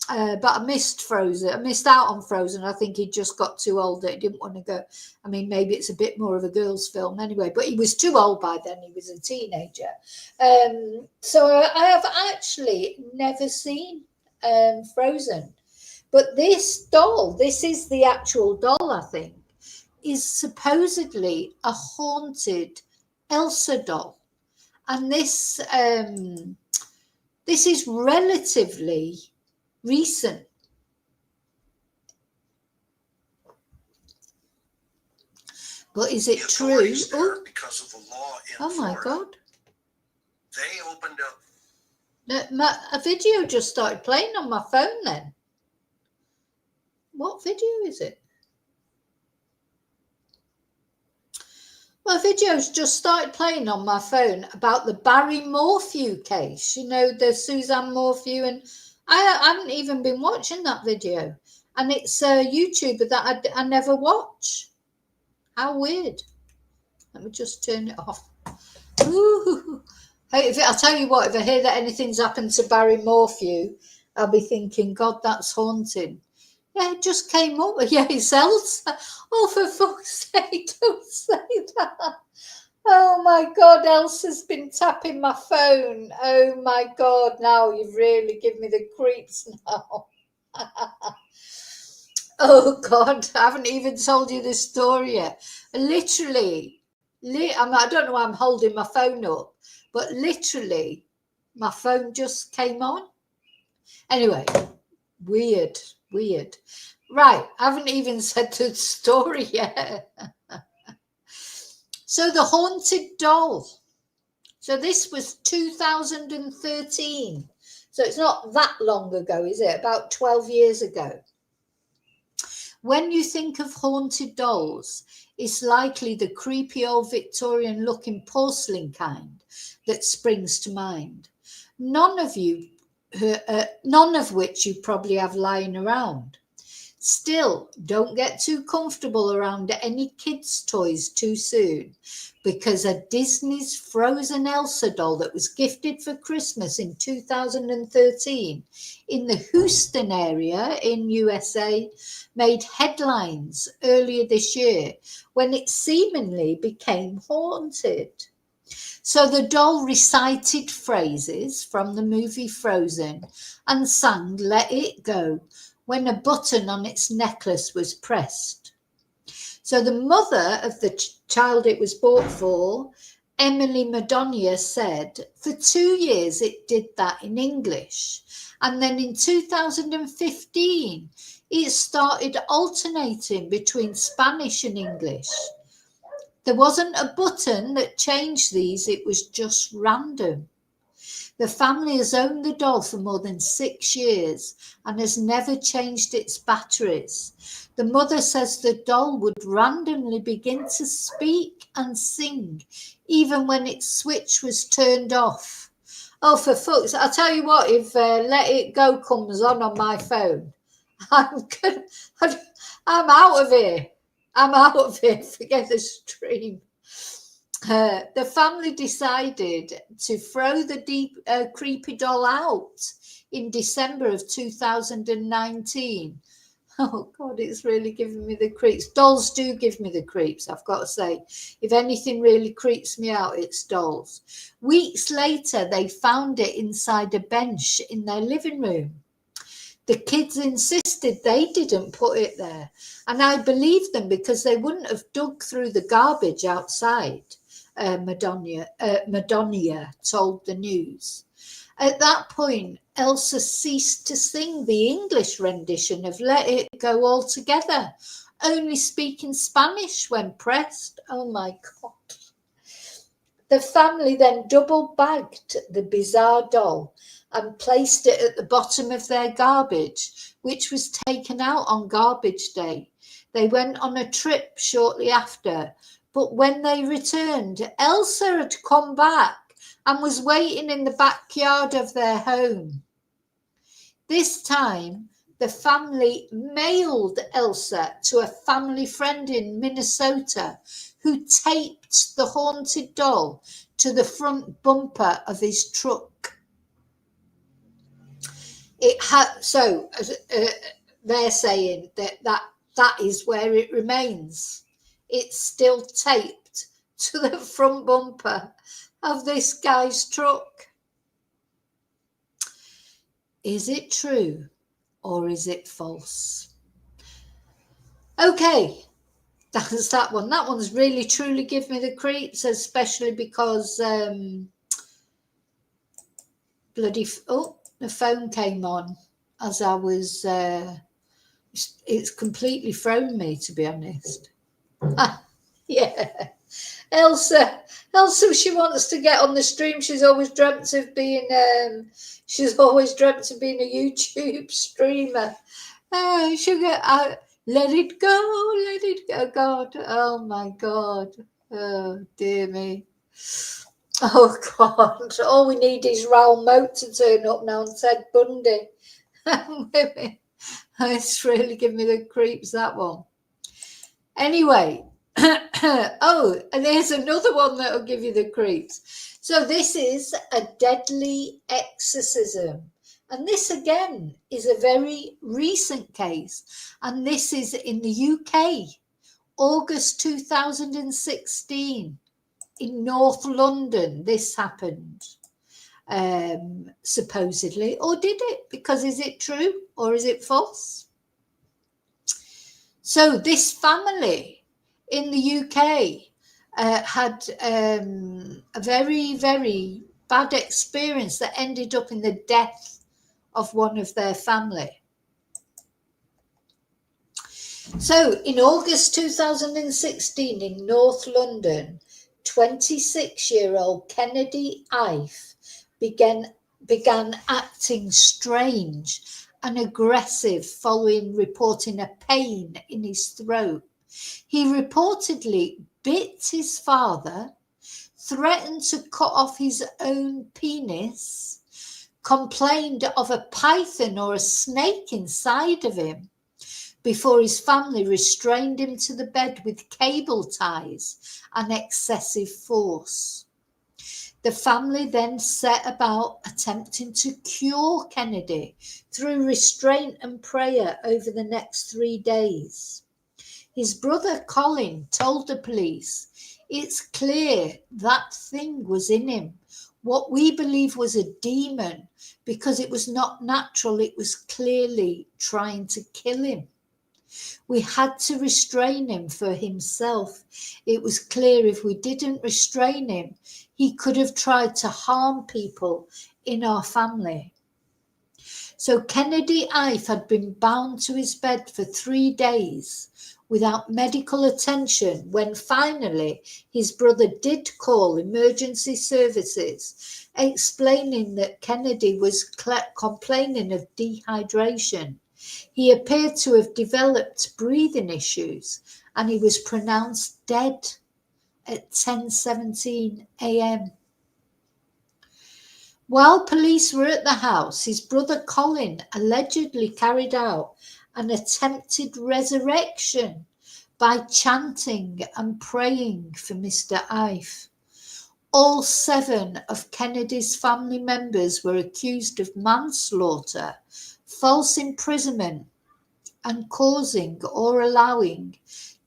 But I missed Frozen. I missed out on Frozen. I think he just got too old that he didn't want to go. I mean, maybe it's a bit more of a girl's film anyway, but he was too old by then. He was a teenager. So I have actually never seen Frozen. But this doll, this is the actual doll, I think, is supposedly a haunted Elsa doll. And this is relatively recent. But is it true? Oh, because of the law in my Florida, God. They opened up. A video just started playing on my phone then. What video is it? My video's just started playing on my phone about the Barry Morphew case. The Suzanne Morphew, and I haven't even been watching that video. And it's a YouTuber that I never watch. How weird. Let me just turn it off. Ooh. Hey, I'll tell you what, if I hear that anything's happened to Barry Morphew, I'll be thinking, God, that's haunting. Yeah, it just came up. Yeah, it's Elsa. Oh, for fuck's sake, don't say that. Oh, my God, Elsa's been tapping my phone. Oh, my God, now you've really given me the creeps now. Oh, God, I haven't even told you this story yet. Literally, I don't know why I'm holding my phone up, but literally, my phone just came on. Anyway, weird. Right, I haven't even said the story yet. So the haunted doll. So this was 2013. So it's not that long ago, is it? About 12 years ago. When you think of haunted dolls, it's likely the creepy old Victorian looking porcelain kind that springs to mind. None of which you probably have lying around. Still, don't get too comfortable around any kids' toys too soon, because a Disney's Frozen Elsa doll that was gifted for Christmas in 2013 in the Houston area in USA made headlines earlier this year when it seemingly became haunted. So the doll recited phrases from the movie Frozen and sang "Let It Go" when a button on its necklace was pressed. So the mother of the child it was bought for, Emily Madonna, said for 2 years it did that in English. And then in 2015, it started alternating between Spanish and English. There wasn't a button that changed these, it was just random. The family has owned the doll for more than 6 years and has never changed its batteries. The mother says the doll would randomly begin to speak and sing, even when its switch was turned off. Oh, for fuck's sake, I'll tell you what, if Let It Go comes on my phone, I'm out of here. I'm out of here. Forget the stream. The family decided to throw the creepy doll out in December of 2019. Oh, God, it's really giving me the creeps. Dolls do give me the creeps, I've got to say. If anything really creeps me out, it's dolls. Weeks later, they found it inside a bench in their living room. The kids insisted they didn't put it there. And I believe them because they wouldn't have dug through the garbage outside. Madonna told the news. At that point, Elsa ceased to sing the English rendition of Let It Go altogether, only speaking Spanish when pressed. Oh my God. The family then double-bagged the bizarre doll and placed it at the bottom of their garbage, which was taken out on garbage day. They went on a trip shortly after, but when they returned, Elsa had come back and was waiting in the backyard of their home. This time, the family mailed Elsa to a family friend in Minnesota who taped the haunted doll to the front bumper of his truck. It had, so they're saying that is where it remains. It's still taped to the front bumper of this guy's truck. Is it true or is it false? Okay, that's that one. That one's really truly give me the creeps, especially because the phone came on as I was it's completely thrown me, to be honest. Yeah. Elsa, she wants to get on the stream. She's always dreamt of being a YouTube streamer. She'll get out. Let it go, God. Oh my God. Oh dear me. Oh God. All we need is Raoul Moat to turn up now and Ted Bundy. It's really giving me the creeps, that one. Anyway. Oh, and there's another one that will give you the creeps. So this is a deadly exorcism. And this again is a very recent case. And this is in the UK, August 2016, in North London. This happened, supposedly. Or did it? Because is it true or is it false? So this family in the UK had a very, very bad experience that ended up in the death of one of their family. So in August 2016 in North London, 26-year-old Kennedy Ife began acting strange and aggressive following reporting a pain in his throat. He reportedly bit his father, threatened to cut off his own penis, complained of a python or a snake inside of him, before his family restrained him to the bed with cable ties and excessive force. The family then set about attempting to cure Kennedy through restraint and prayer over the next 3 days. His brother Colin told the police, "It's clear that thing was in him, what we believe was a demon, because it was not natural, it was clearly trying to kill him. We had to restrain him for himself. It was clear if we didn't restrain him, he could have tried to harm people in our family." So Kennedy Ife had been bound to his bed for 3 days without medical attention when finally his brother did call emergency services, explaining that Kennedy was complaining of dehydration. He appeared to have developed breathing issues and he was pronounced dead at 10:17 a.m. While police were at the house, his brother Colin allegedly carried out an attempted resurrection by chanting and praying for Mr. Ife. All 7 of Kennedy's family members were accused of manslaughter, false imprisonment, and causing or allowing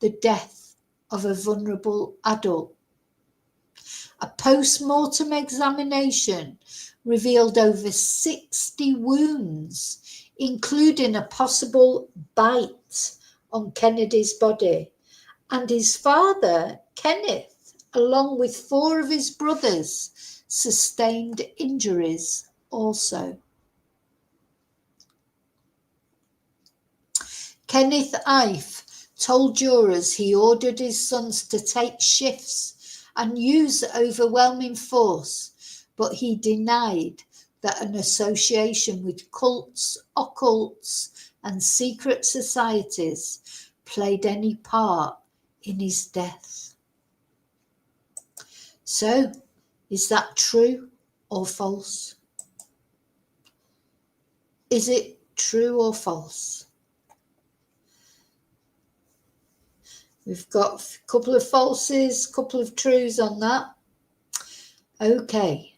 the death of a vulnerable adult. A post-mortem examination revealed over 60 wounds, including a possible bite on Kennedy's body, and his father, Kenneth, along with 4 of his brothers, sustained injuries also. Kenneth Ife told jurors he ordered his sons to take shifts and use overwhelming force, but he denied that an association with cults, occults, and secret societies played any part in his death. So, is that true or false? Is it true or false? We've got a couple of falses, a couple of truths on that. Okay.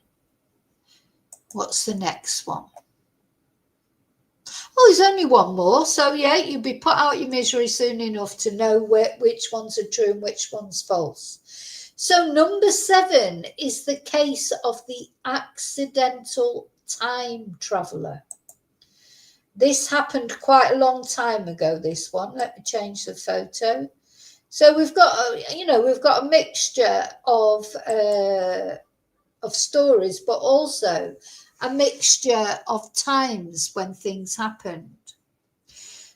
What's the next one? Oh, there's only one more. So, yeah, you'll be put out your misery soon enough to know which ones are true and which one's false. So, number 7 is the case of the accidental time traveller. This happened quite a long time ago, this one. Let me change the photo. So we've got, we've got a mixture of stories, but also a mixture of times when things happened.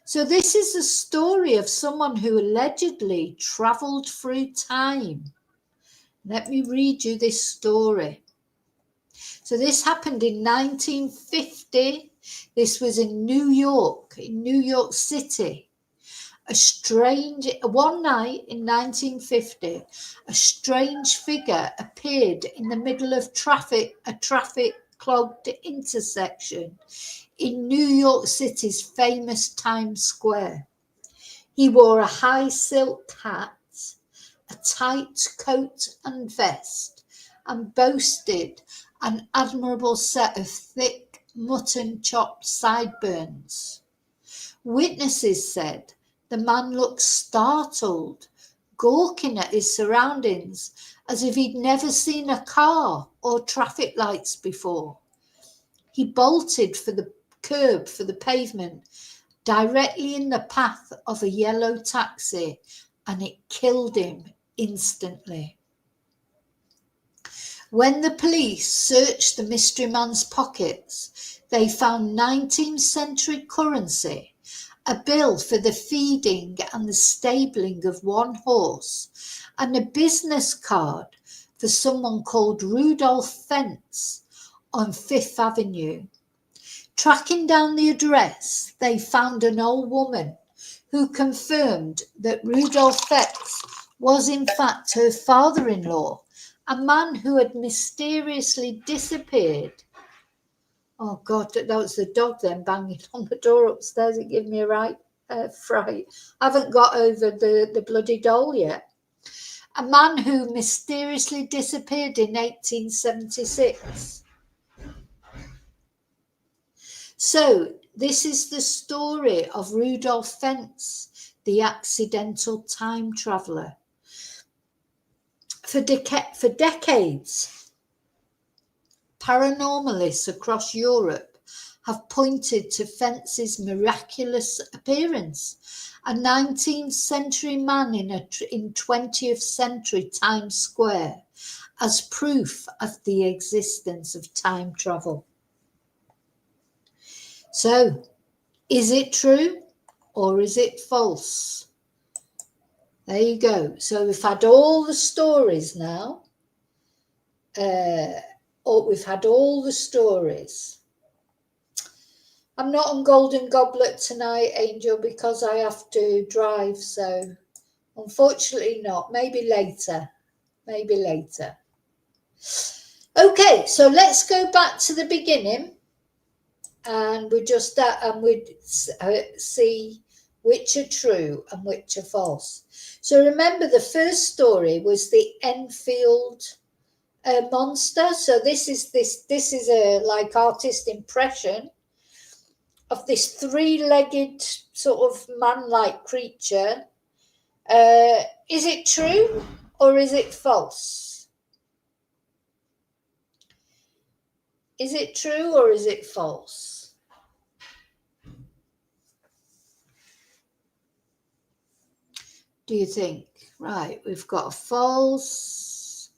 So this is a story of someone who allegedly travelled through time. Let me read you this story. So this happened in 1950. This was in New York City. One night in 1950, a strange figure appeared in the middle of a traffic clogged intersection in New York City's famous Times Square. He wore a high silk hat, a tight coat and vest, and boasted an admirable set of thick mutton chop sideburns. Witnesses said the man looked startled, gawking at his surroundings as if he'd never seen a car or traffic lights before. He bolted for the curb, for the pavement, directly in the path of a yellow taxi, and it killed him instantly. When the police searched the mystery man's pockets, they found 19th century currency, a bill for the feeding and the stabling of one horse, and a business card for someone called Rudolph Fentz on 5th Avenue. Tracking down the address, they found an old woman who confirmed that Rudolph Fentz was in fact her father-in-law, a man who had mysteriously disappeared. Oh God, that was the dog then banging on the door upstairs. It gave me a right fright. I haven't got over the bloody doll yet. A man who mysteriously disappeared in 1876. So this is the story of Rudolph Fentz, the accidental time traveller. For decades, paranormalists across Europe have pointed to Fentz's miraculous appearance, a 19th century man in 20th century Times Square, as proof of the existence of time travel. So, is it true or is it false? There you go. So we've had all the stories now. We've had all the stories. I'm not on Golden Goblet tonight, Angel, because I have to drive. So unfortunately not. Maybe later. Okay, so let's go back to the beginning. And we just we'd see which are true and which are false. So remember, the first story was the Enfield monster. So this is a like artist impression of this three-legged sort of man-like creature. Is it true or is it false? Is it true or is it false? Do you think? Right, we've got a false,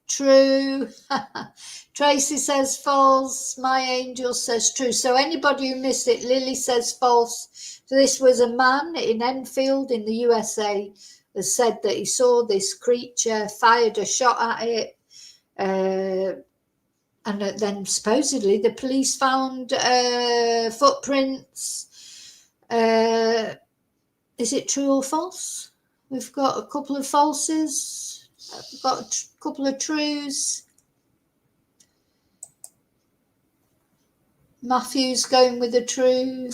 true. Trying Tracy says false. My angel says true. So anybody who missed it, Lily says false. So this was a man in Enfield in the USA that said that he saw this creature, fired a shot at it, and then supposedly the police found footprints. Is it true or false? We've got a couple of falses. We've got a couple of trues. Matthew's going with a true.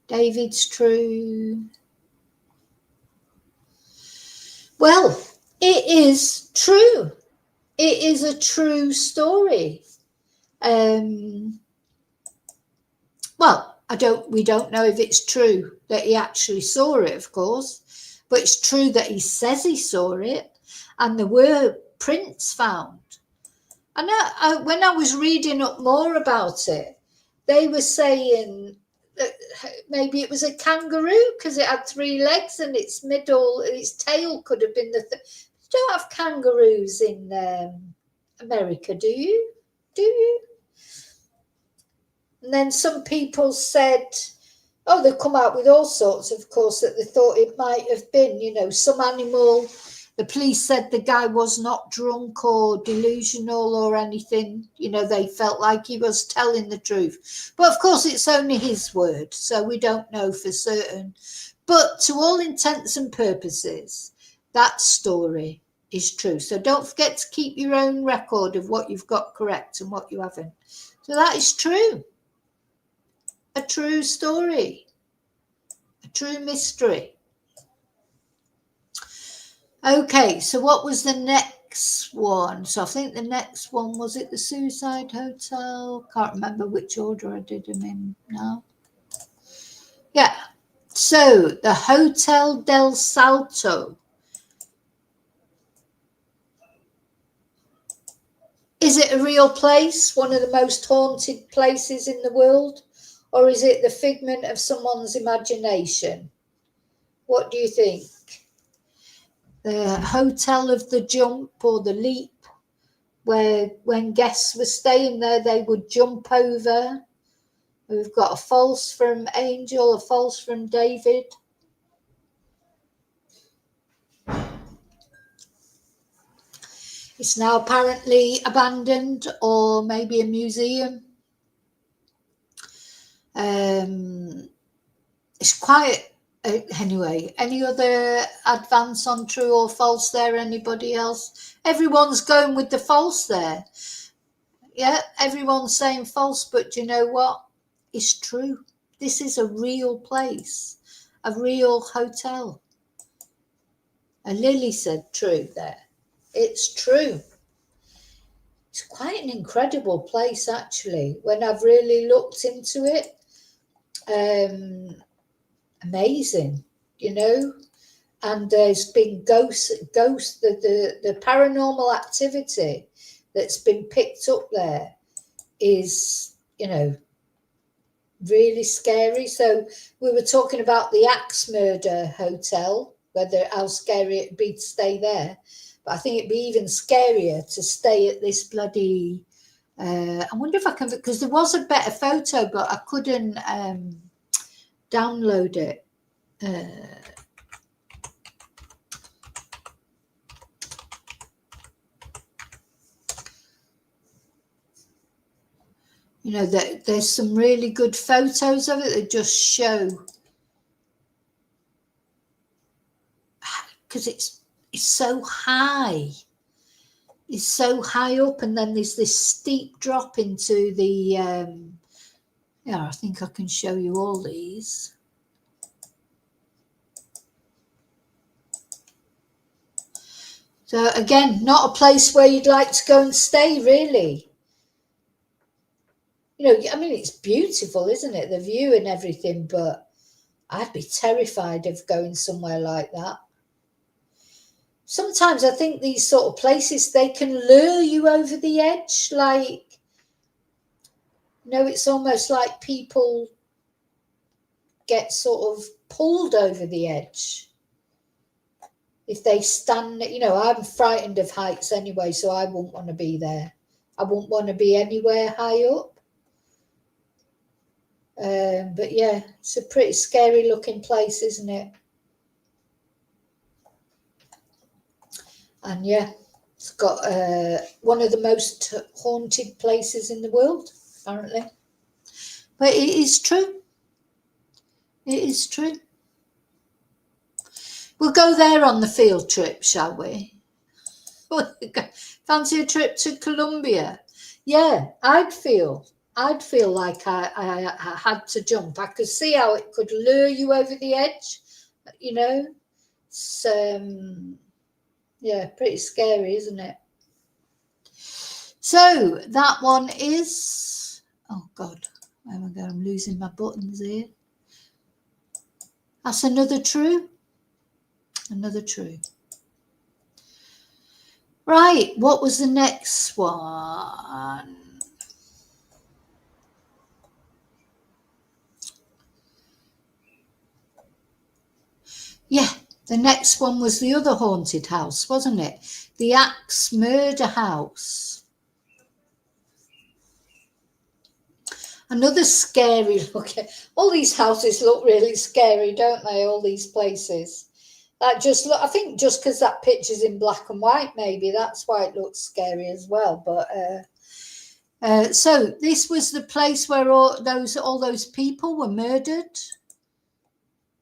David's true. Well, it is true. It is a true story. Well, we don't know if it's true that he actually saw it, of course, but it's true that he says he saw it, and there were prints found. And when I was reading up more about it, they were saying that maybe it was a kangaroo because it had 3 legs and its tail could have been you don't have kangaroos in America, do you? And then some people said, oh, they've come out with all sorts, of course, that they thought it might have been, some animal. The police said the guy was not drunk or delusional or anything. They felt like he was telling the truth. But of course, it's only his word, so we don't know for certain. But to all intents and purposes, that story is true. So don't forget to keep your own record of what you've got correct and what you haven't. So that is true. A true story. A true mystery. Okay, so what was the next one? So I think the next one, was it the Suicide Hotel? Can't remember which order I did them in now. Yeah, so the Hotel del Salto. Is it a real place, one of the most haunted places in the world? Or is it the figment of someone's imagination? What do you think? The Hotel of the Jump or the Leap, where when guests were staying there, they would jump over. We've got a false from Angel, a false from David. It's now apparently abandoned, or maybe a museum. It's quite... Anyway, any other advance on true or false there? Anybody else? Everyone's going with the false there. Yeah, everyone's saying false, but do you know what? It's true. This is a real place, a real hotel. And Lily said true there. It's true. It's quite an incredible place, actually, when I've really looked into it. Amazing, and there's been ghosts, the paranormal activity that's been picked up there is, really scary. So we were talking about the Axe Murder Hotel, how scary it'd be to stay there, but I think it'd be even scarier to stay at this bloody, I wonder if I can, because there was a better photo, but I couldn't download it. There's some really good photos of it that just show, because it's so high. It's so high up, and then there's this steep drop into the I think I can show you all these. So again, not a place where you'd like to go and stay, really. It's beautiful, isn't it? The view and everything, but I'd be terrified of going somewhere like that. Sometimes I think these sort of places, they can lure you over the edge. It's almost like people get sort of pulled over the edge. if they stand, you know, I'm frightened of heights anyway, so I wouldn't want to be there. I wouldn't want to be anywhere high up. But yeah, it's a pretty scary looking place, isn't it? And yeah, it's got one of the most haunted places in the world, apparently. But it is true. It is true. We'll go there on the field trip, shall we? Fancy a trip to Colombia? Yeah, I'd feel like I had to jump. I could see how it could lure you over the edge, you know. It's yeah, pretty scary, isn't it? So that one is, oh God, where am I going? I'm losing my buttons here. That's another true. Another true. Right, what was the next one? Yeah, the next one was the other haunted house, wasn't it? The Axe Murder House. Another scary looking. All these houses look really scary, don't they? All these places. That just look. I think just because that picture's in black and white, maybe that's why it looks scary as well. But so this was the place where all those people were murdered.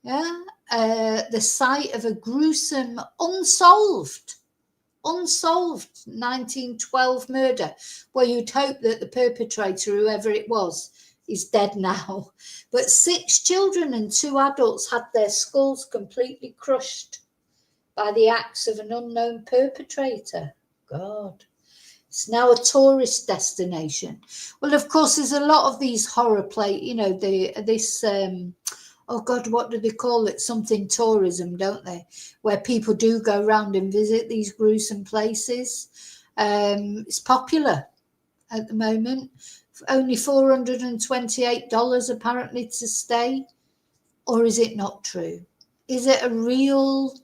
Yeah, the site of a gruesome unsolved 1912 murder, where you'd hope that the perpetrator, whoever it was, is dead now. But 6 children and 2 adults had their skulls completely crushed by the axe of an unknown perpetrator. God. It's now a tourist destination. Well, of course, there's a lot of these horror you know, this oh God, what do they call it? Something tourism, don't they? Where people do go around and visit these gruesome places. It's popular at the moment. Only $428 apparently to stay. Or is it not true? Is it a real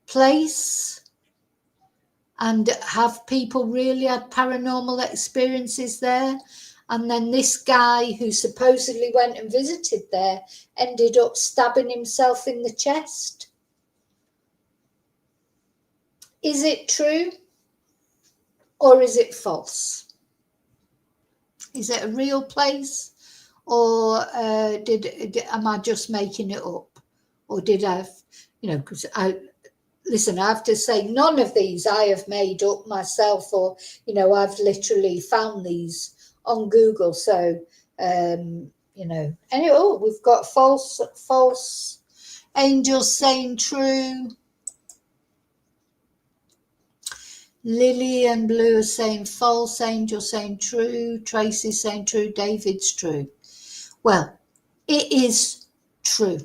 place? And have people really had paranormal experiences there? And then this guy who supposedly went and visited there ended up stabbing himself in the chest. Is it true or is it false? Is it a real place, or am I just making it up? Or did I, you know, because listen, I have to say none of these I have made up myself, or, you know, I've literally found these on Google. So, you know, anyway, oh, we've got false, angels saying true. Lily and Blue are saying false, Angel saying true, Tracy saying true, David's true. Well, it is true.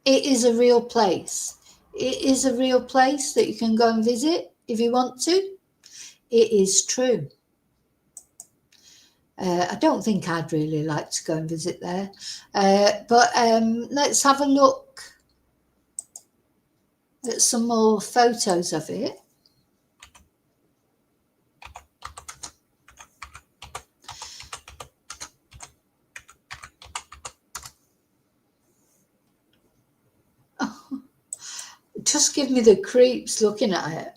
It is a real place. It is a real place that you can go and visit if you want to. It is true. I don't think I'd really like to go and visit there. But let's have a look at some more photos of it. Just give me the creeps looking at it.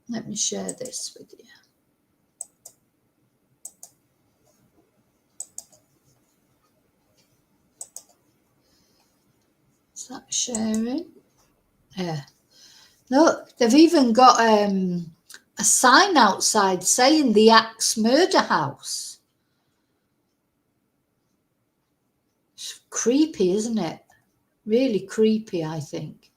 Let me share this with you. Is that sharing? Yeah. Look, they've even got a sign outside saying the Axe Murder House. It's creepy, isn't it? Really creepy, I think.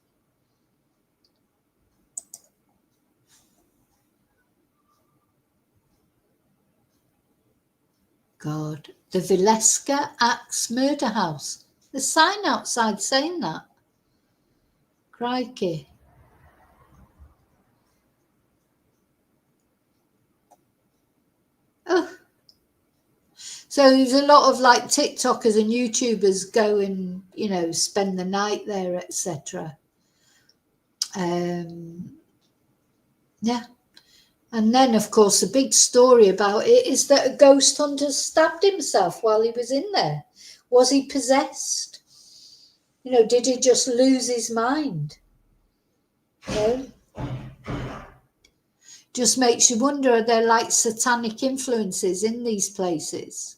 God, the Valeska Axe Murder House. The sign outside saying that. Crikey. Oh. So there's a lot of like TikTokers and YouTubers go and, you know, spend the night there, etc. Yeah. And then, of course, the big story about it is that a ghost hunter stabbed himself while he was in there. Was he possessed? You know, did he just lose his mind? You know? Just makes you wonder, are there like satanic influences in these places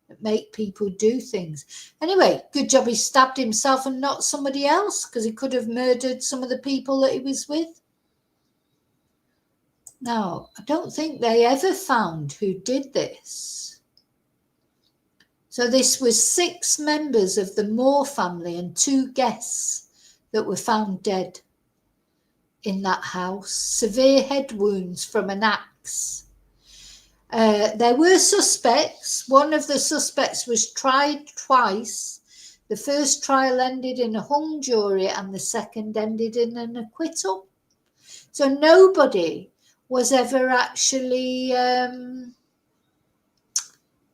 that make people do things? Anyway, good job he stabbed himself and not somebody else, because he could have murdered some of the people that he was with. Now, I don't think they ever found who did this. So this was 6 members of the Moore family and 2 guests that were found dead in that house. Severe head wounds from an axe. There were suspects. One of the suspects was tried twice. The first trial ended in a hung jury and the second ended in an acquittal. So nobody was ever actually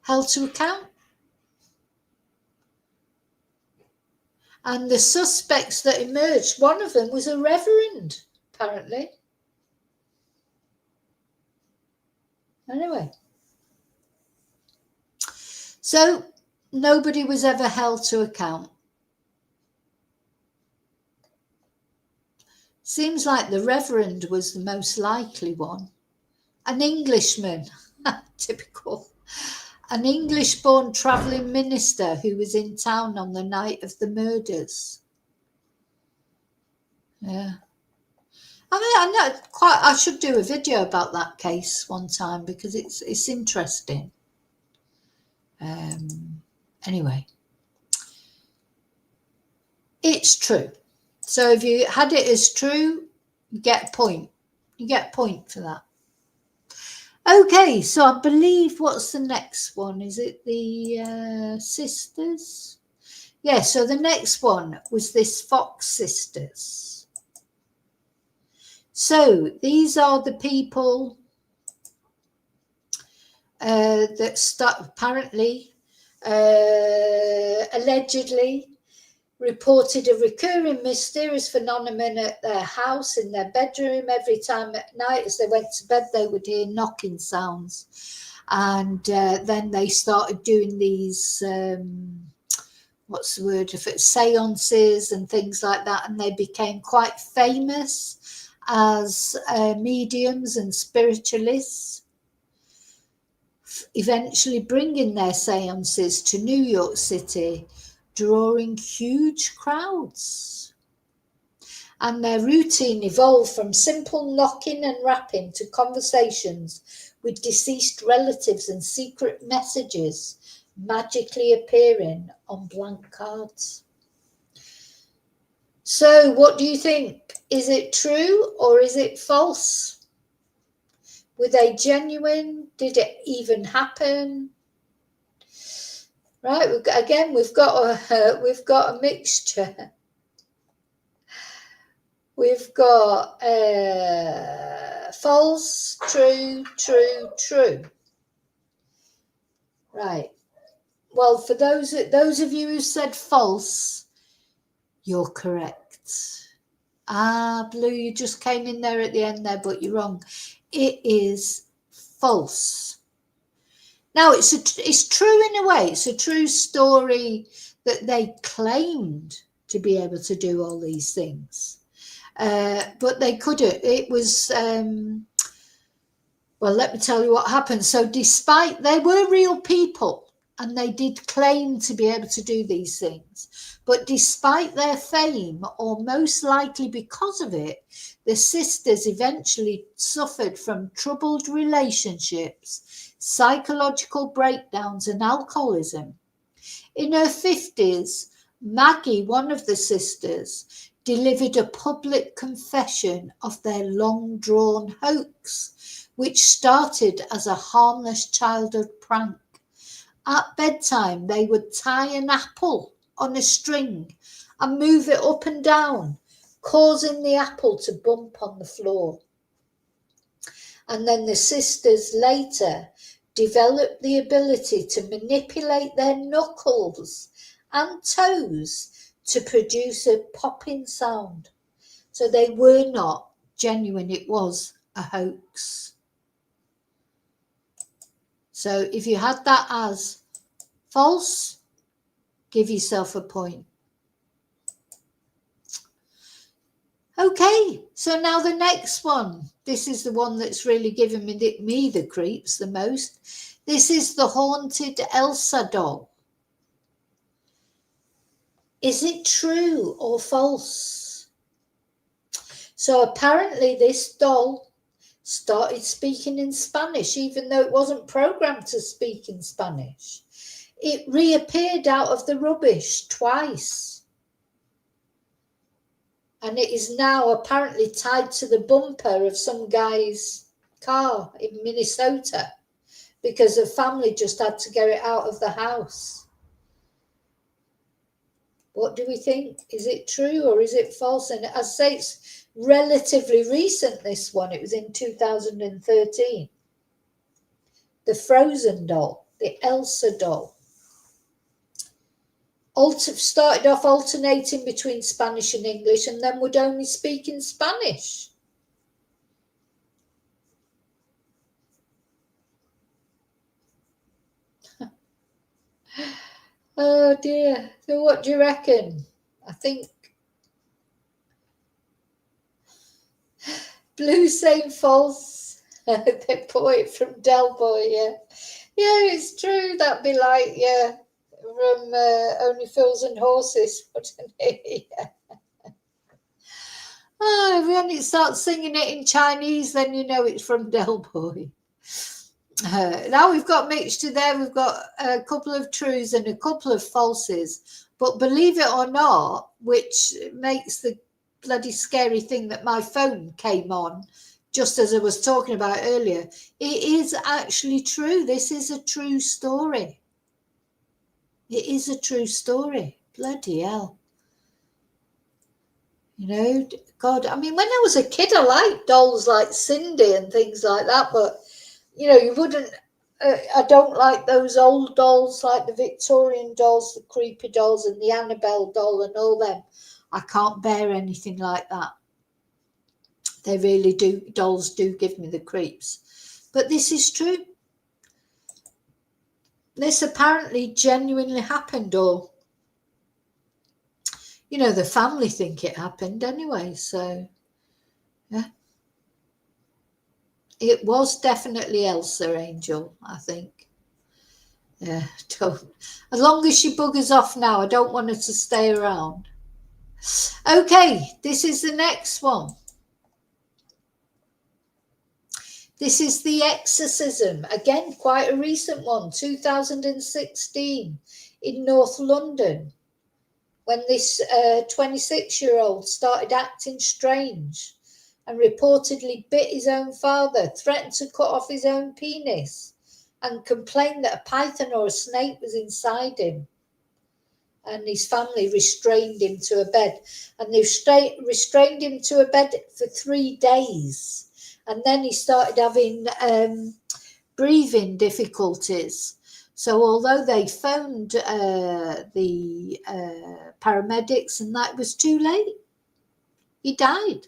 held to account. And the suspects that emerged, one of them was a reverend, apparently. Anyway. So nobody was ever held to account. Seems like the reverend was the most likely one. An Englishman, typical. An English-born travelling minister who was in town on the night of the murders. Yeah. I mean, I know I should do a video about that case one time because it's interesting. Anyway, it's true. So if you had it as true, you get a point. You get a point for that. Okay, so I believe what's the next one? Is it the sisters? Yeah, so the next one was this Fox sisters. So these are the people that apparently, allegedly, reported a recurring mysterious phenomenon at their house, in their bedroom. Every time at night as they went to bed, they would hear knocking sounds. And then they started doing these, what's the word, if it's seances and things like that. And they became quite famous as mediums and spiritualists, eventually bringing their seances to New York City, drawing huge crowds. And their routine evolved from simple knocking and rapping to conversations with deceased relatives and secret messages magically appearing on blank cards. So what do you think? Is it true or is it false? Were they genuine? Did it even happen? Right, we've got a mixture. We've got false, true, true, true. Right. Well, for those of you who said false, you're correct. Blue, you just came in there at the end there, but you're wrong. It is false. Now, it's true in a way. It's a true story that they claimed to be able to do all these things. But they couldn't. It was, well, let me tell you what happened. So despite, they were real people and they did claim to be able to do these things. But despite their fame, or most likely because of it, the sisters eventually suffered from troubled relationships, psychological breakdowns and alcoholism. In her 50s, Maggie, one of the sisters, delivered a public confession of their long-drawn hoax, which started as a harmless childhood prank. At bedtime, they would tie an apple on a string and move it up and down, causing the apple to bump on the floor. And then the sisters later developed the ability to manipulate their knuckles and toes to produce a popping sound. So they were not genuine. It was a hoax. So if you had that as false, give yourself a point. Okay, so now the next one. This is the one that's really given me the creeps the most. This is the haunted Elsa doll. Is it true or false? So apparently this doll started speaking in Spanish, even though it wasn't programmed to speak in Spanish. It reappeared out of the rubbish twice. And it is now apparently tied to the bumper of some guy's car in Minnesota because the family just had to get it out of the house. What do we think? Is it true or is it false? And as I say, it's relatively recent, this one. It was in 2013. The Frozen doll, the Elsa doll. Started off alternating between Spanish and English and then would only speak in Spanish. Oh dear. So what do you reckon? I think Blue saying false. They bought it from Del Boy, yeah. Yeah, it's true. That'd be like, yeah, from Only Fools and Horses, wouldn't it? Yeah. Oh, when it starts singing it in Chinese, then you know it's from Del Boy. Now we've got mixture there. We've got a couple of truths and a couple of falses. But believe it or not, which makes the bloody scary thing that my phone came on just as I was talking about earlier, it is actually true. This is a true story. It is a true story. Bloody hell. You know, God, I mean, when I was a kid, I liked dolls like Cindy and things like that, but, you know, you wouldn't, I don't like those old dolls like the Victorian dolls, the creepy dolls and the Annabelle doll and all them. I can't bear anything like that. They really do, dolls do give me the creeps. But this is true. This apparently genuinely happened, or, you know, the family think it happened anyway, so, yeah. It was definitely Elsa, Angel, I think. Yeah, don't. As long as she buggers off now, I don't want her to stay around. Okay, this is the next one. This is The Exorcism. Again, quite a recent one, 2016 in North London, when this 26-year-old started acting strange and reportedly bit his own father, threatened to cut off his own penis, and complained that a python or a snake was inside him. And his family restrained him to a bed. And they restrained him to a bed for 3 days. And then he started having breathing difficulties. So although they phoned the paramedics and that was too late, he died.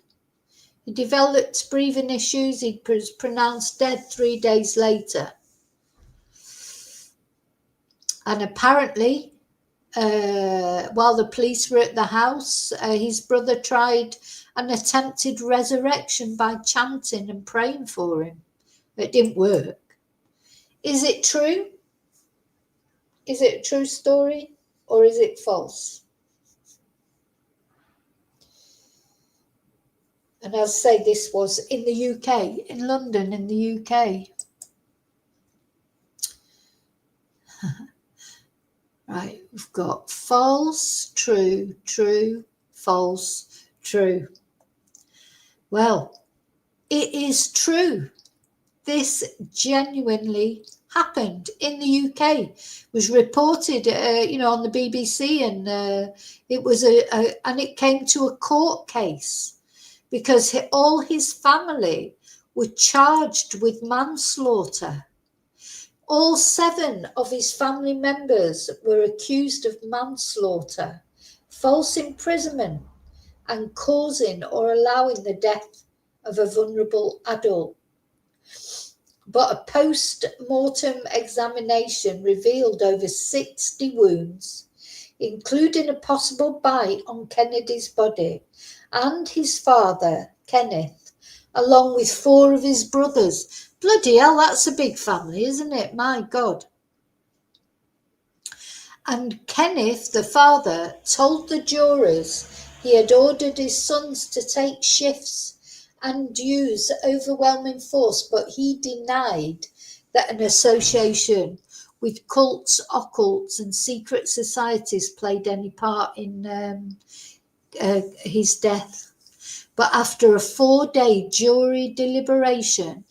He developed breathing issues. He was pronounced dead 3 days later. And apparently, while the police were at the house, his brother tried an attempted resurrection by chanting and praying for him. It didn't work. Is it true? Is it a true story or is it false? And I'll say this was in the UK, in London, in the UK. Right, we've got false, true, true, false, true. Well, it is true. This genuinely happened in the UK. It was reported, you know, on the BBC, and it was and it came to a court case because all his family were charged with manslaughter. All 7 of his family members were accused of manslaughter, false imprisonment, and causing or allowing the death of a vulnerable adult. But a post-mortem examination revealed over 60 wounds, including a possible bite on Kennedy's body and his father, Kenneth, along with 4 of his brothers. Bloody hell, that's a big family, isn't it? My God. And Kenneth, the father, told the jurors he had ordered his sons to take shifts and use overwhelming force, but he denied that an association with cults, occults, and secret societies played any part in his death. But after a 4-day jury deliberation,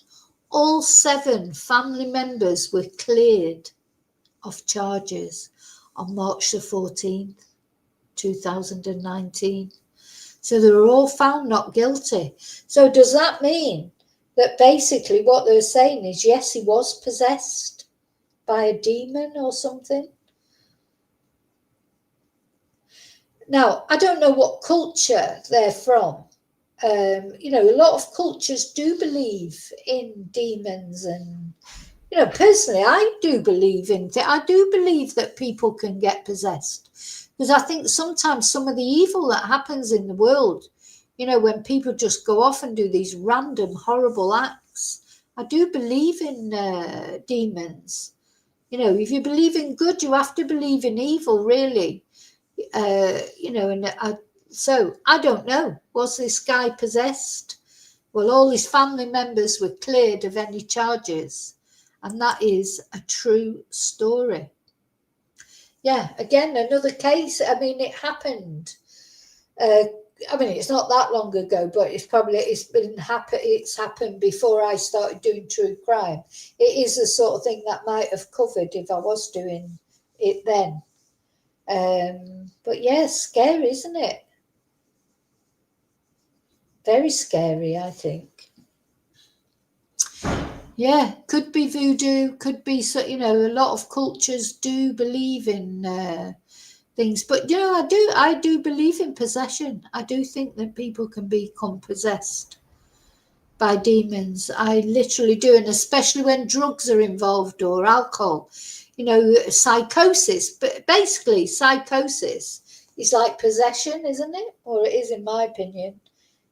all 7 family members were cleared of charges on March the 14th, 2019. So they were all found not guilty. So does that mean that basically what they're saying is, yes, he was possessed by a demon or something? Now, I don't know what culture they're from. You know, a lot of cultures do believe in demons, and you know, personally, I do believe that people can get possessed, because I think sometimes some of the evil that happens in the world, you know, when people just go off and do these random horrible acts, I do believe in demons. You know, if you believe in good, you have to believe in evil, really. You know, and so I don't know, was this guy possessed? Well, all his family members were cleared of any charges. And that is a true story. Yeah, again, another case. I mean, it happened. I mean, it's not that long ago, but it's happened before I started doing true crime. It is the sort of thing that might have covered if I was doing it then. But yeah, scary, isn't it? Very scary, I think. Yeah, could be voodoo, could be, so you know, a lot of cultures do believe in things, but you know, I do believe in possession. I do think that people can become possessed by demons. I literally do, and especially when drugs are involved or alcohol. You know, psychosis, but basically psychosis is like possession, isn't it? Or it is, in my opinion.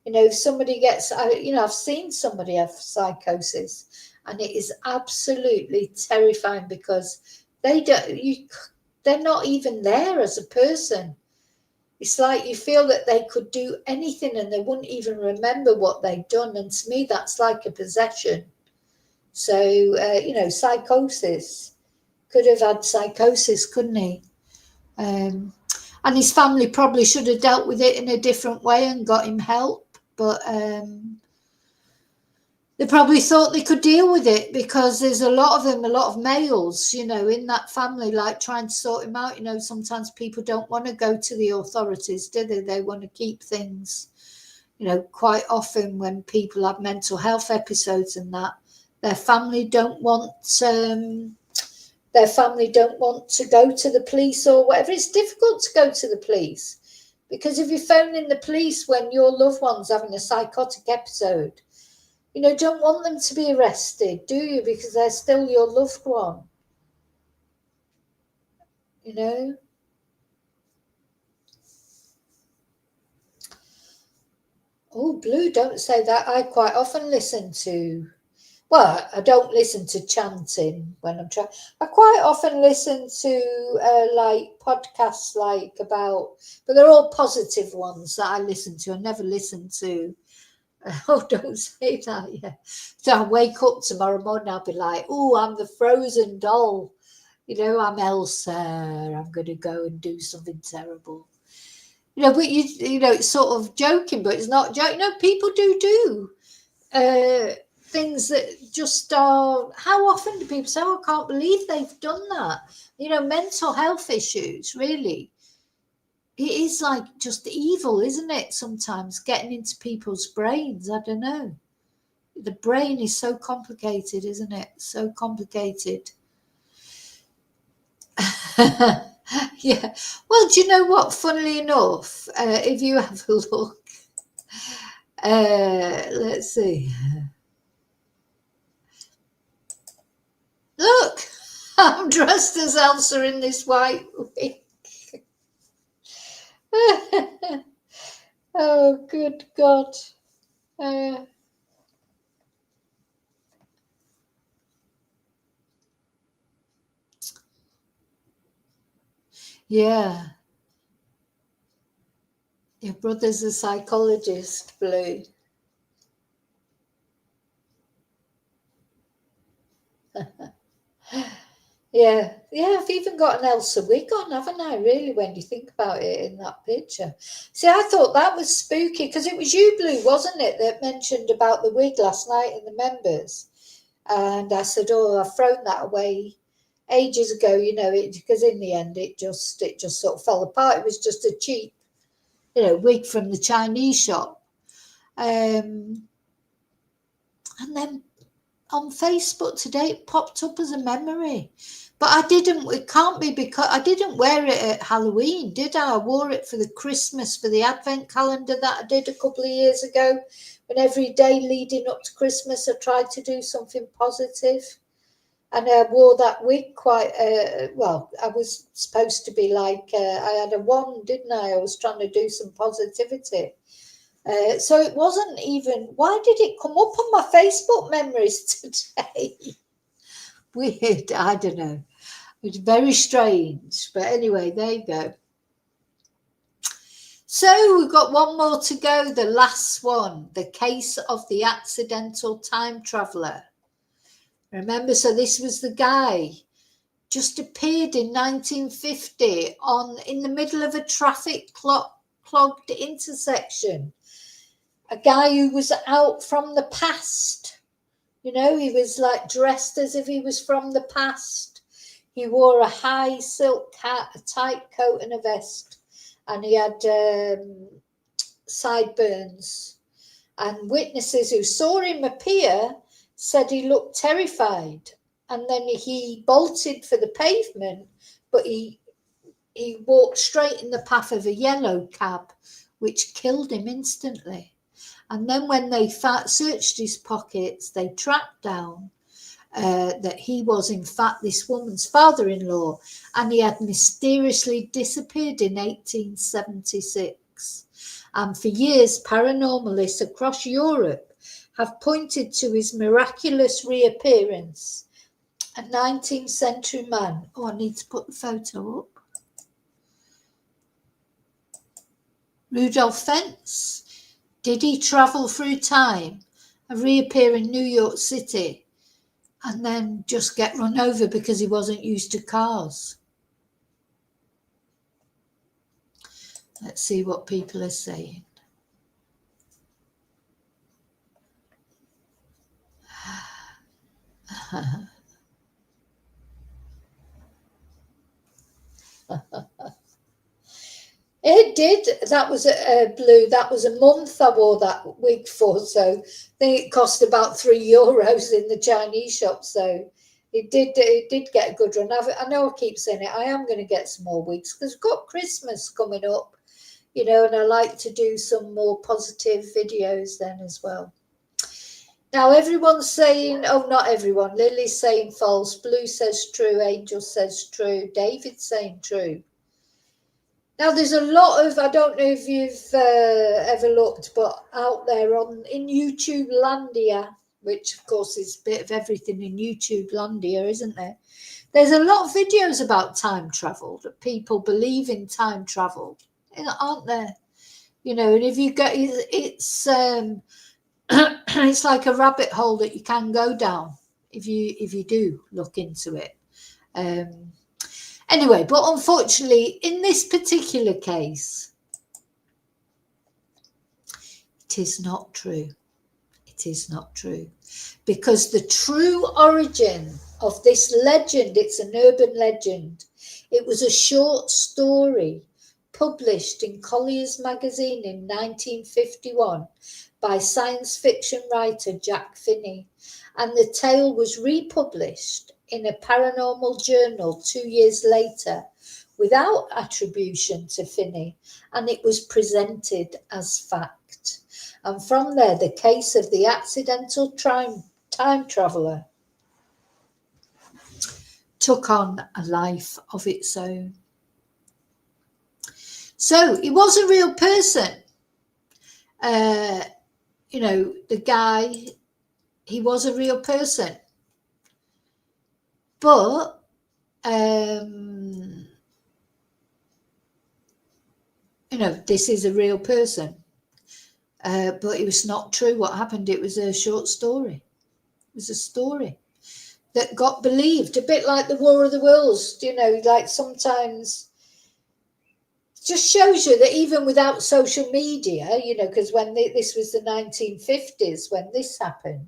You know, if somebody gets, you know, I've seen somebody have psychosis, and it is absolutely terrifying because they're not even there as a person. It's like you feel that they could do anything and they wouldn't even remember what they'd done. And to me, that's like a possession. So, you know, psychosis, could have had psychosis, couldn't he? And his family probably should have dealt with it in a different way and got him help. But they probably thought they could deal with it, because there's a lot of males, you know, in that family, like trying to sort him out. You know, sometimes people don't want to go to the authorities, do they? They want to keep things, you know, quite often when people have mental health episodes and that, their family don't want to go to the police or whatever. It's difficult to go to the police, because if you're phoning the police when your loved one's having a psychotic episode, you know, don't want them to be arrested, do you? Because they're still your loved one, you know. Oh, Blue, don't say that. I quite often listen to, well, I don't listen to chanting when I'm trying. I quite often listen to like podcasts like about, but they're all positive ones that I listen to. I never listen to, oh, don't say that, yeah. So I wake up tomorrow morning, I'll be like, oh, I'm the frozen doll. You know, I'm Elsa. I'm going to go and do something terrible. You know, but you know, it's sort of joking, but it's not joking. You know, people do things that just are. How often do people say, oh, I can't believe they've done that? You know, mental health issues, really. It is like just evil, isn't it? Sometimes getting into people's brains. I don't know. The brain is so complicated, isn't it? So complicated. Yeah. Well, do you know what? Funnily enough, if you have a look, let's see. Look, I'm dressed as Elsa in this white wig. Oh, good God. Yeah. Your brother's a psychologist, Blue. Yeah, I've even got an Elsa wig on, haven't I, really, when you think about it in that picture. See, I thought that was spooky because it was you, Blue, wasn't it, that mentioned about the wig last night in the members. And I said, oh, I've thrown that away ages ago, because in the end it just sort of fell apart. It was just a cheap, wig from the Chinese shop. And then on Facebook today it popped up as a memory. But it can't be because I didn't wear it at Halloween, did I? I wore it for the Christmas, for the Advent calendar that I did a couple of years ago. When every day leading up to Christmas, I tried to do something positive. And I wore that wig quite, well, I was supposed to be like, I had a wand, didn't I? I was trying to do some positivity. So it wasn't even, why did it come up on my Facebook memories today? Weird, I don't know. It's very strange. But anyway, there you go. So we've got one more to go, the last one, the case of the accidental time traveller. Remember, so this was the guy, just appeared in 1950 in the middle of a traffic clogged intersection. A guy who was out from the past. He was like dressed as if he was from the past. He wore a high silk hat, a tight coat and a vest, and he had sideburns. And witnesses who saw him appear said he looked terrified. And then he bolted for the pavement, but he walked straight in the path of a yellow cab, which killed him instantly. And then when they searched his pockets, they tracked down that he was in fact this woman's father-in-law, and he had mysteriously disappeared in 1876. And for years, paranormalists across Europe have pointed to his miraculous reappearance. A 19th century man. Oh, I need to put the photo up. Rudolph Fentz. Did he travel through time and reappear in New York City and then just get run over because he wasn't used to cars? Let's see what people are saying. It did. That was Blue. That was a month I wore that wig for. So I think it cost about €3 in the Chinese shop. So it did get a good run. I know I keep saying it. I am going to get some more wigs because we've got Christmas coming up, and I like to do some more positive videos then as well. Now everyone's saying, oh, not everyone. Lily's saying false. Blue says true. Angel says true. David's saying true. Now, there's a lot of, I don't know if you've ever looked, but out there in YouTube Landia, which of course is a bit of everything in YouTube Landia, isn't there? There's a lot of videos about time travel, that people believe in time travel, aren't there? And if you get, it's it's like a rabbit hole that you can go down if you do look into it. Anyway, but unfortunately, in this particular case, it is not true. It is not true. Because the true origin of this legend, it's an urban legend. It was a short story published in Collier's magazine in 1951 by science fiction writer Jack Finney. And the tale was republished in a paranormal journal 2 years later without attribution to Finney, and it was presented as fact. And from there, the case of the accidental time traveller took on a life of its own. So he was a real person. You know, the guy, he was a real person. But you know, this is a real person. But it was not true what happened. It was a short story. It was a story that got believed, a bit like the War of the Worlds, you know, like sometimes it just shows you that even without social media, you know, because when this was the 1950s when this happened,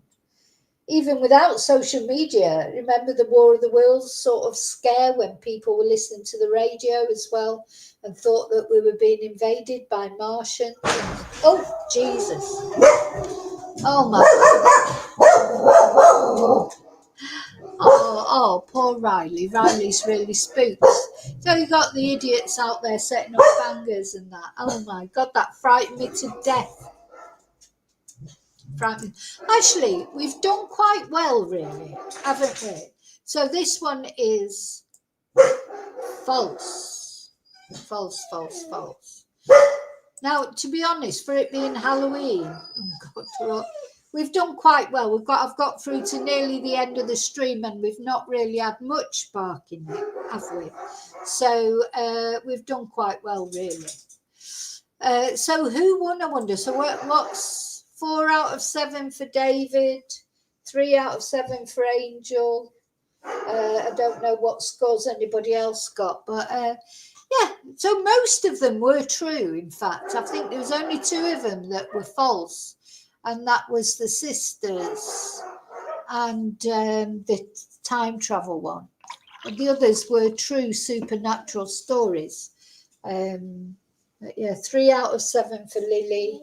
even without social media, remember the War of the Worlds sort of scare when people were listening to the radio as well and thought that we were being invaded by Martians. Oh, Jesus. Oh, my. Oh, poor Riley. Riley's really spooked. So you got the idiots out there setting up bangers and that. Oh, my God, that frightened me to death. Actually, we've done quite well, really, haven't we? So this one is false. False, false, false. Now, to be honest, for it being Halloween, oh God, we've done quite well. I've got through to nearly the end of the stream, and we've not really had much barking, have we? So we've done quite well, really. So who won, I wonder? So what's 4 out of 7 for David, 3 out of 7 for Angel. I don't know what scores anybody else got, but yeah, so most of them were true. In fact, I think there was only 2 of them that were false, and that was the sisters and the time travel one. And the others were true supernatural stories. Yeah, 3 out of 7 for Lily.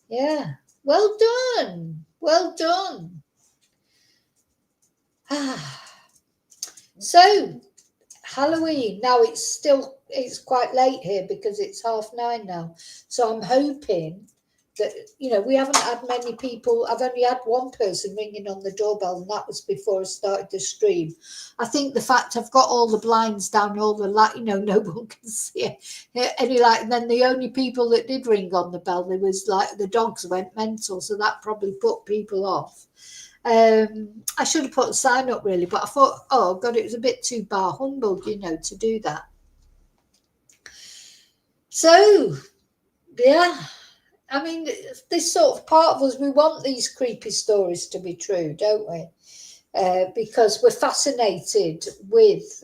Yeah, well done. Well done. So Halloween. Now it's quite late here because it's 9:30 now. So I'm hoping that, you know, we haven't had many people. I've only had one person ringing on the doorbell, and that was before I started the stream. I think the fact I've got all the blinds down, all the light, you know, no one can see any light. And then the only people that did ring on the bell, there was like the dogs went mental, so that probably put people off. I should have put a sign up really, but I thought, oh God, it was a bit too bar humbug, you know, to do that. So yeah, I mean, this sort of part of us, we want these creepy stories to be true, don't we? Because we're fascinated with,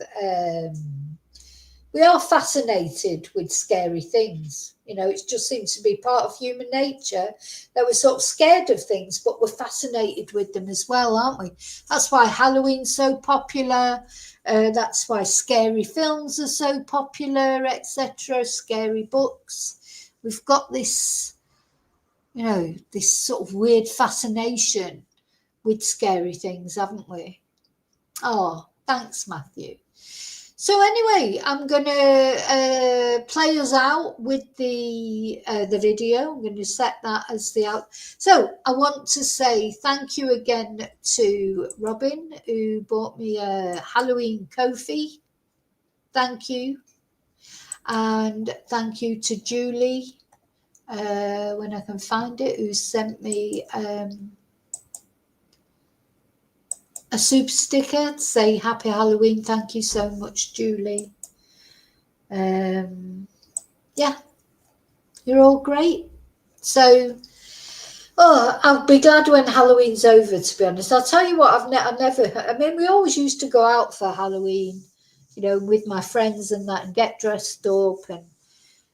we are fascinated with scary things. You know, it just seems to be part of human nature that we're sort of scared of things, but we're fascinated with them as well, aren't we? That's why Halloween's so popular. That's why scary films are so popular, etc. Scary books. We've got this, you know, this sort of weird fascination with scary things, haven't we? Oh, thanks, Matthew. So anyway, I'm going to play us out with the video. I'm going to set that as the out. So I want to say thank you again to Robin, who bought me a Halloween Ko-fi. Thank you. And thank you to Julie, when I can find it, who sent me a super sticker to say happy Halloween. Thank you so much, Julie. Yeah, you're all great. So, oh, I'll be glad when Halloween's over, to be honest. I'll tell you what, I mean, we always used to go out for Halloween, you know, with my friends and that, and get dressed up,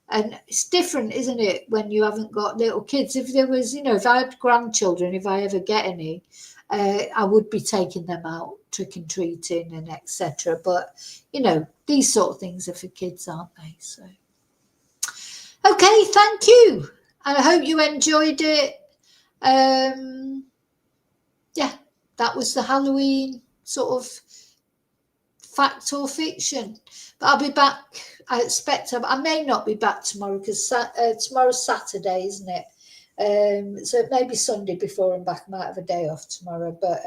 and it's different, isn't it, when you haven't got little kids. If there was, you know, if I had grandchildren, if I ever get any, I would be taking them out trick-and-treating and etc. But, you know, these sort of things are for kids, aren't they? So, okay, thank you. And I hope you enjoyed it. Yeah, that was the Halloween sort of fact or fiction. But I'll be back. I expect I may not be back tomorrow because tomorrow's Saturday, isn't it? So it may be Sunday before I'm back. I might have a day off tomorrow, but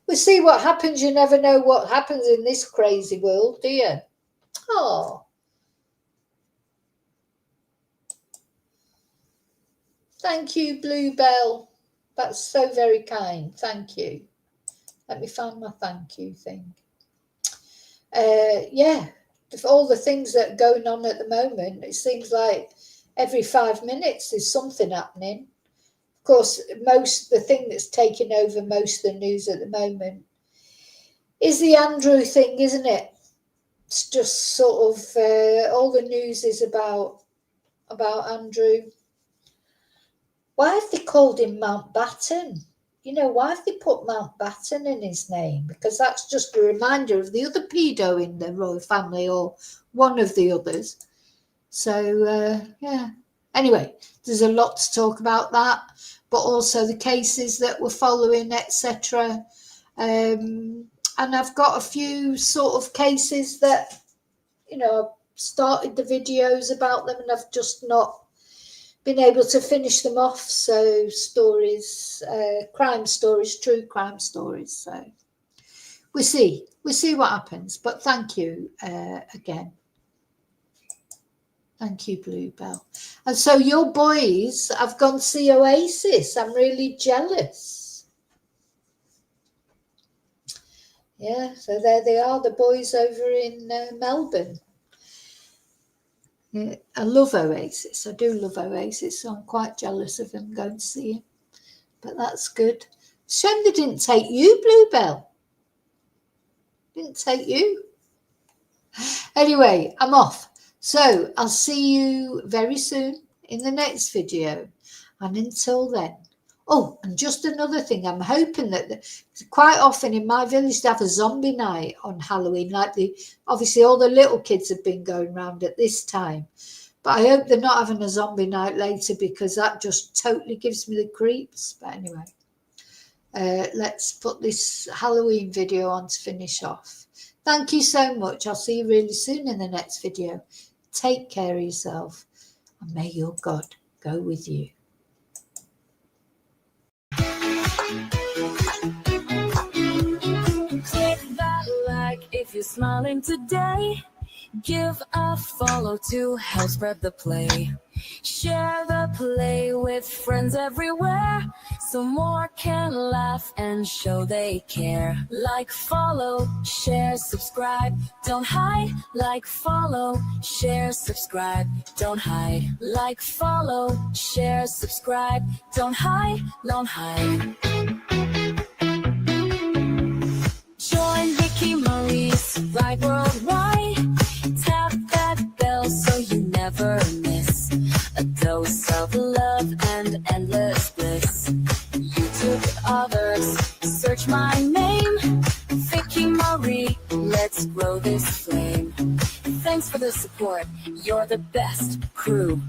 we'll see what happens. You never know what happens in this crazy world, do you? Oh, thank you, Bluebell. That's so very kind. Thank you. Let me find my thank you thing. Yeah, all the things that are going on at the moment, it seems like every 5 minutes there's something happening. Of course, the thing that's taking over most of the news at the moment is the Andrew thing, isn't it? It's just sort of all the news is about Andrew. Why have they called him Mountbatten? You know, why have they put Mountbatten in his name? Because that's just a reminder of the other pedo in the royal family, or one of the others. So, yeah. Anyway, there's a lot to talk about that, but also the cases that we're following, etc. And I've got a few sort of cases that, you know, I've started the videos about them and I've just not been able to finish them off. So stories, crime stories, true crime stories. So we'll see what happens. But thank you again. Thank you, Bluebell. And so your boys have gone to see Oasis. I'm really jealous. Yeah, so there they are, the boys over in Melbourne. Yeah, I love Oasis. I do love Oasis, so I'm quite jealous of them going to see him. But that's good. Shame they didn't take you, Bluebell. Didn't take you. Anyway, I'm off. So I'll see you very soon in the next video. And until then. Oh, and just another thing. I'm hoping that quite often in my village they have a zombie night on Halloween. Like obviously all the little kids have been going around at this time. But I hope they're not having a zombie night later, because that just totally gives me the creeps. But anyway, let's put this Halloween video on to finish off. Thank you so much. I'll see you really soon in the next video. Take care of yourself, and may your God go with you. Click that like if you're smiling today. Give a follow to help spread the play. Share the play with friends everywhere, so more can laugh and show they care. Like, follow, share, subscribe, don't hide. Like, follow, share, subscribe, don't hide. Like, follow, share, subscribe, don't hide, don't hide. Join Vicky Marie's Ride Worldwide. Tap that bell so you never miss a dose of love and endless bliss. YouTube others, search my name, Vicky Marie, let's grow this flame. Thanks for the support, you're the best crew.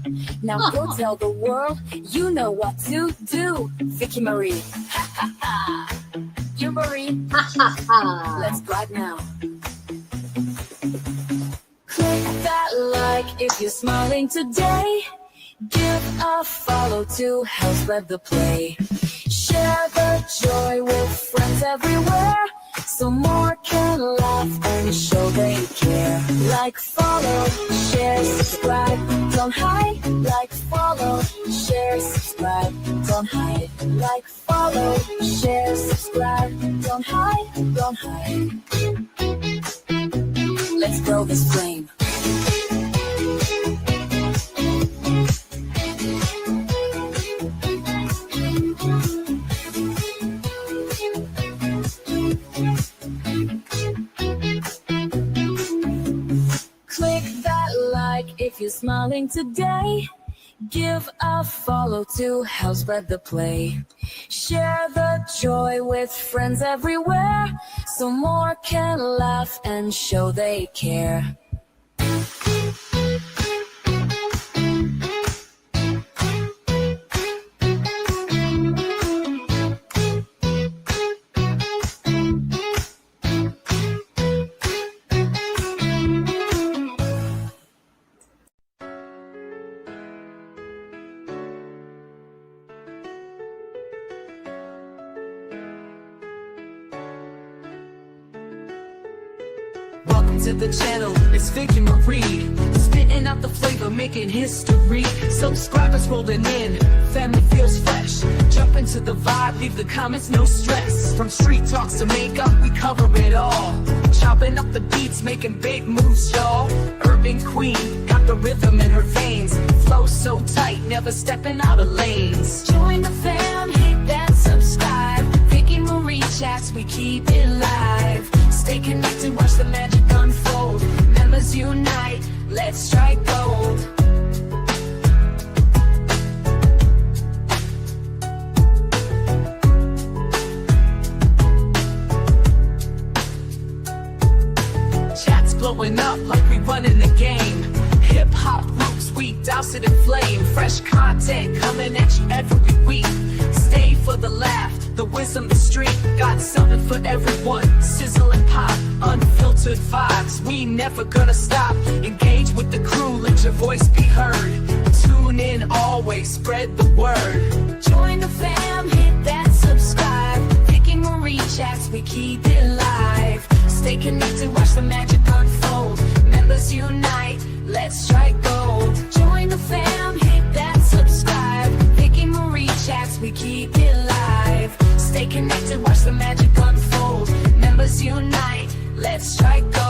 Now go tell the world you know what to do. Vicky Marie, ha ha ha. You Marie, Ha ha ha. let's ride now. Click that like if you're smiling today. Give a follow to help spread the play. Share the joy with friends everywhere, so more can laugh and show they care. Like, follow, share, subscribe, don't hide. Like, follow, share, subscribe, don't hide. Like, follow, share, subscribe, don't hide, don't hide. Let's grow this flame. Click that like if you're smiling today. Give a follow to help spread the play. Share the joy with friends everywhere, so more can laugh and show they care. to the channel, it's Vicky Marie. Spitting out the flavor, making history. Subscribers rolling in, family feels fresh. Jump into the vibe, leave the comments, no stress. From street talks to makeup, we cover it all. Chopping up the beats, making big moves, y'all. Urban queen, got the rhythm in her veins. Flow so tight, never stepping out of lanes. Join the fam, hit that subscribe. Vicky Marie chats, we keep it live. Stay connected, watch the magic unfold. Members unite, let's strike gold. Chats blowing up like we running the game. Hip hop roots, we douse it in flame. Fresh content coming at you every week. Stay for the laugh, the wisdom, the street. Got something for everyone. Sizzle and pop, unfiltered vibes. We never gonna stop. Engage with the crew, let your voice be heard. Tune in always, spread the word. Join the fam, hit that subscribe. Vicky Marie chats, we keep it live. Stay connected, watch the magic unfold. Members unite, let's strike gold. Join the fam, hit that subscribe. Vicky Marie chats, we keep it live. Stay connected, watch the magic unfold. Members unite, let's strike gold.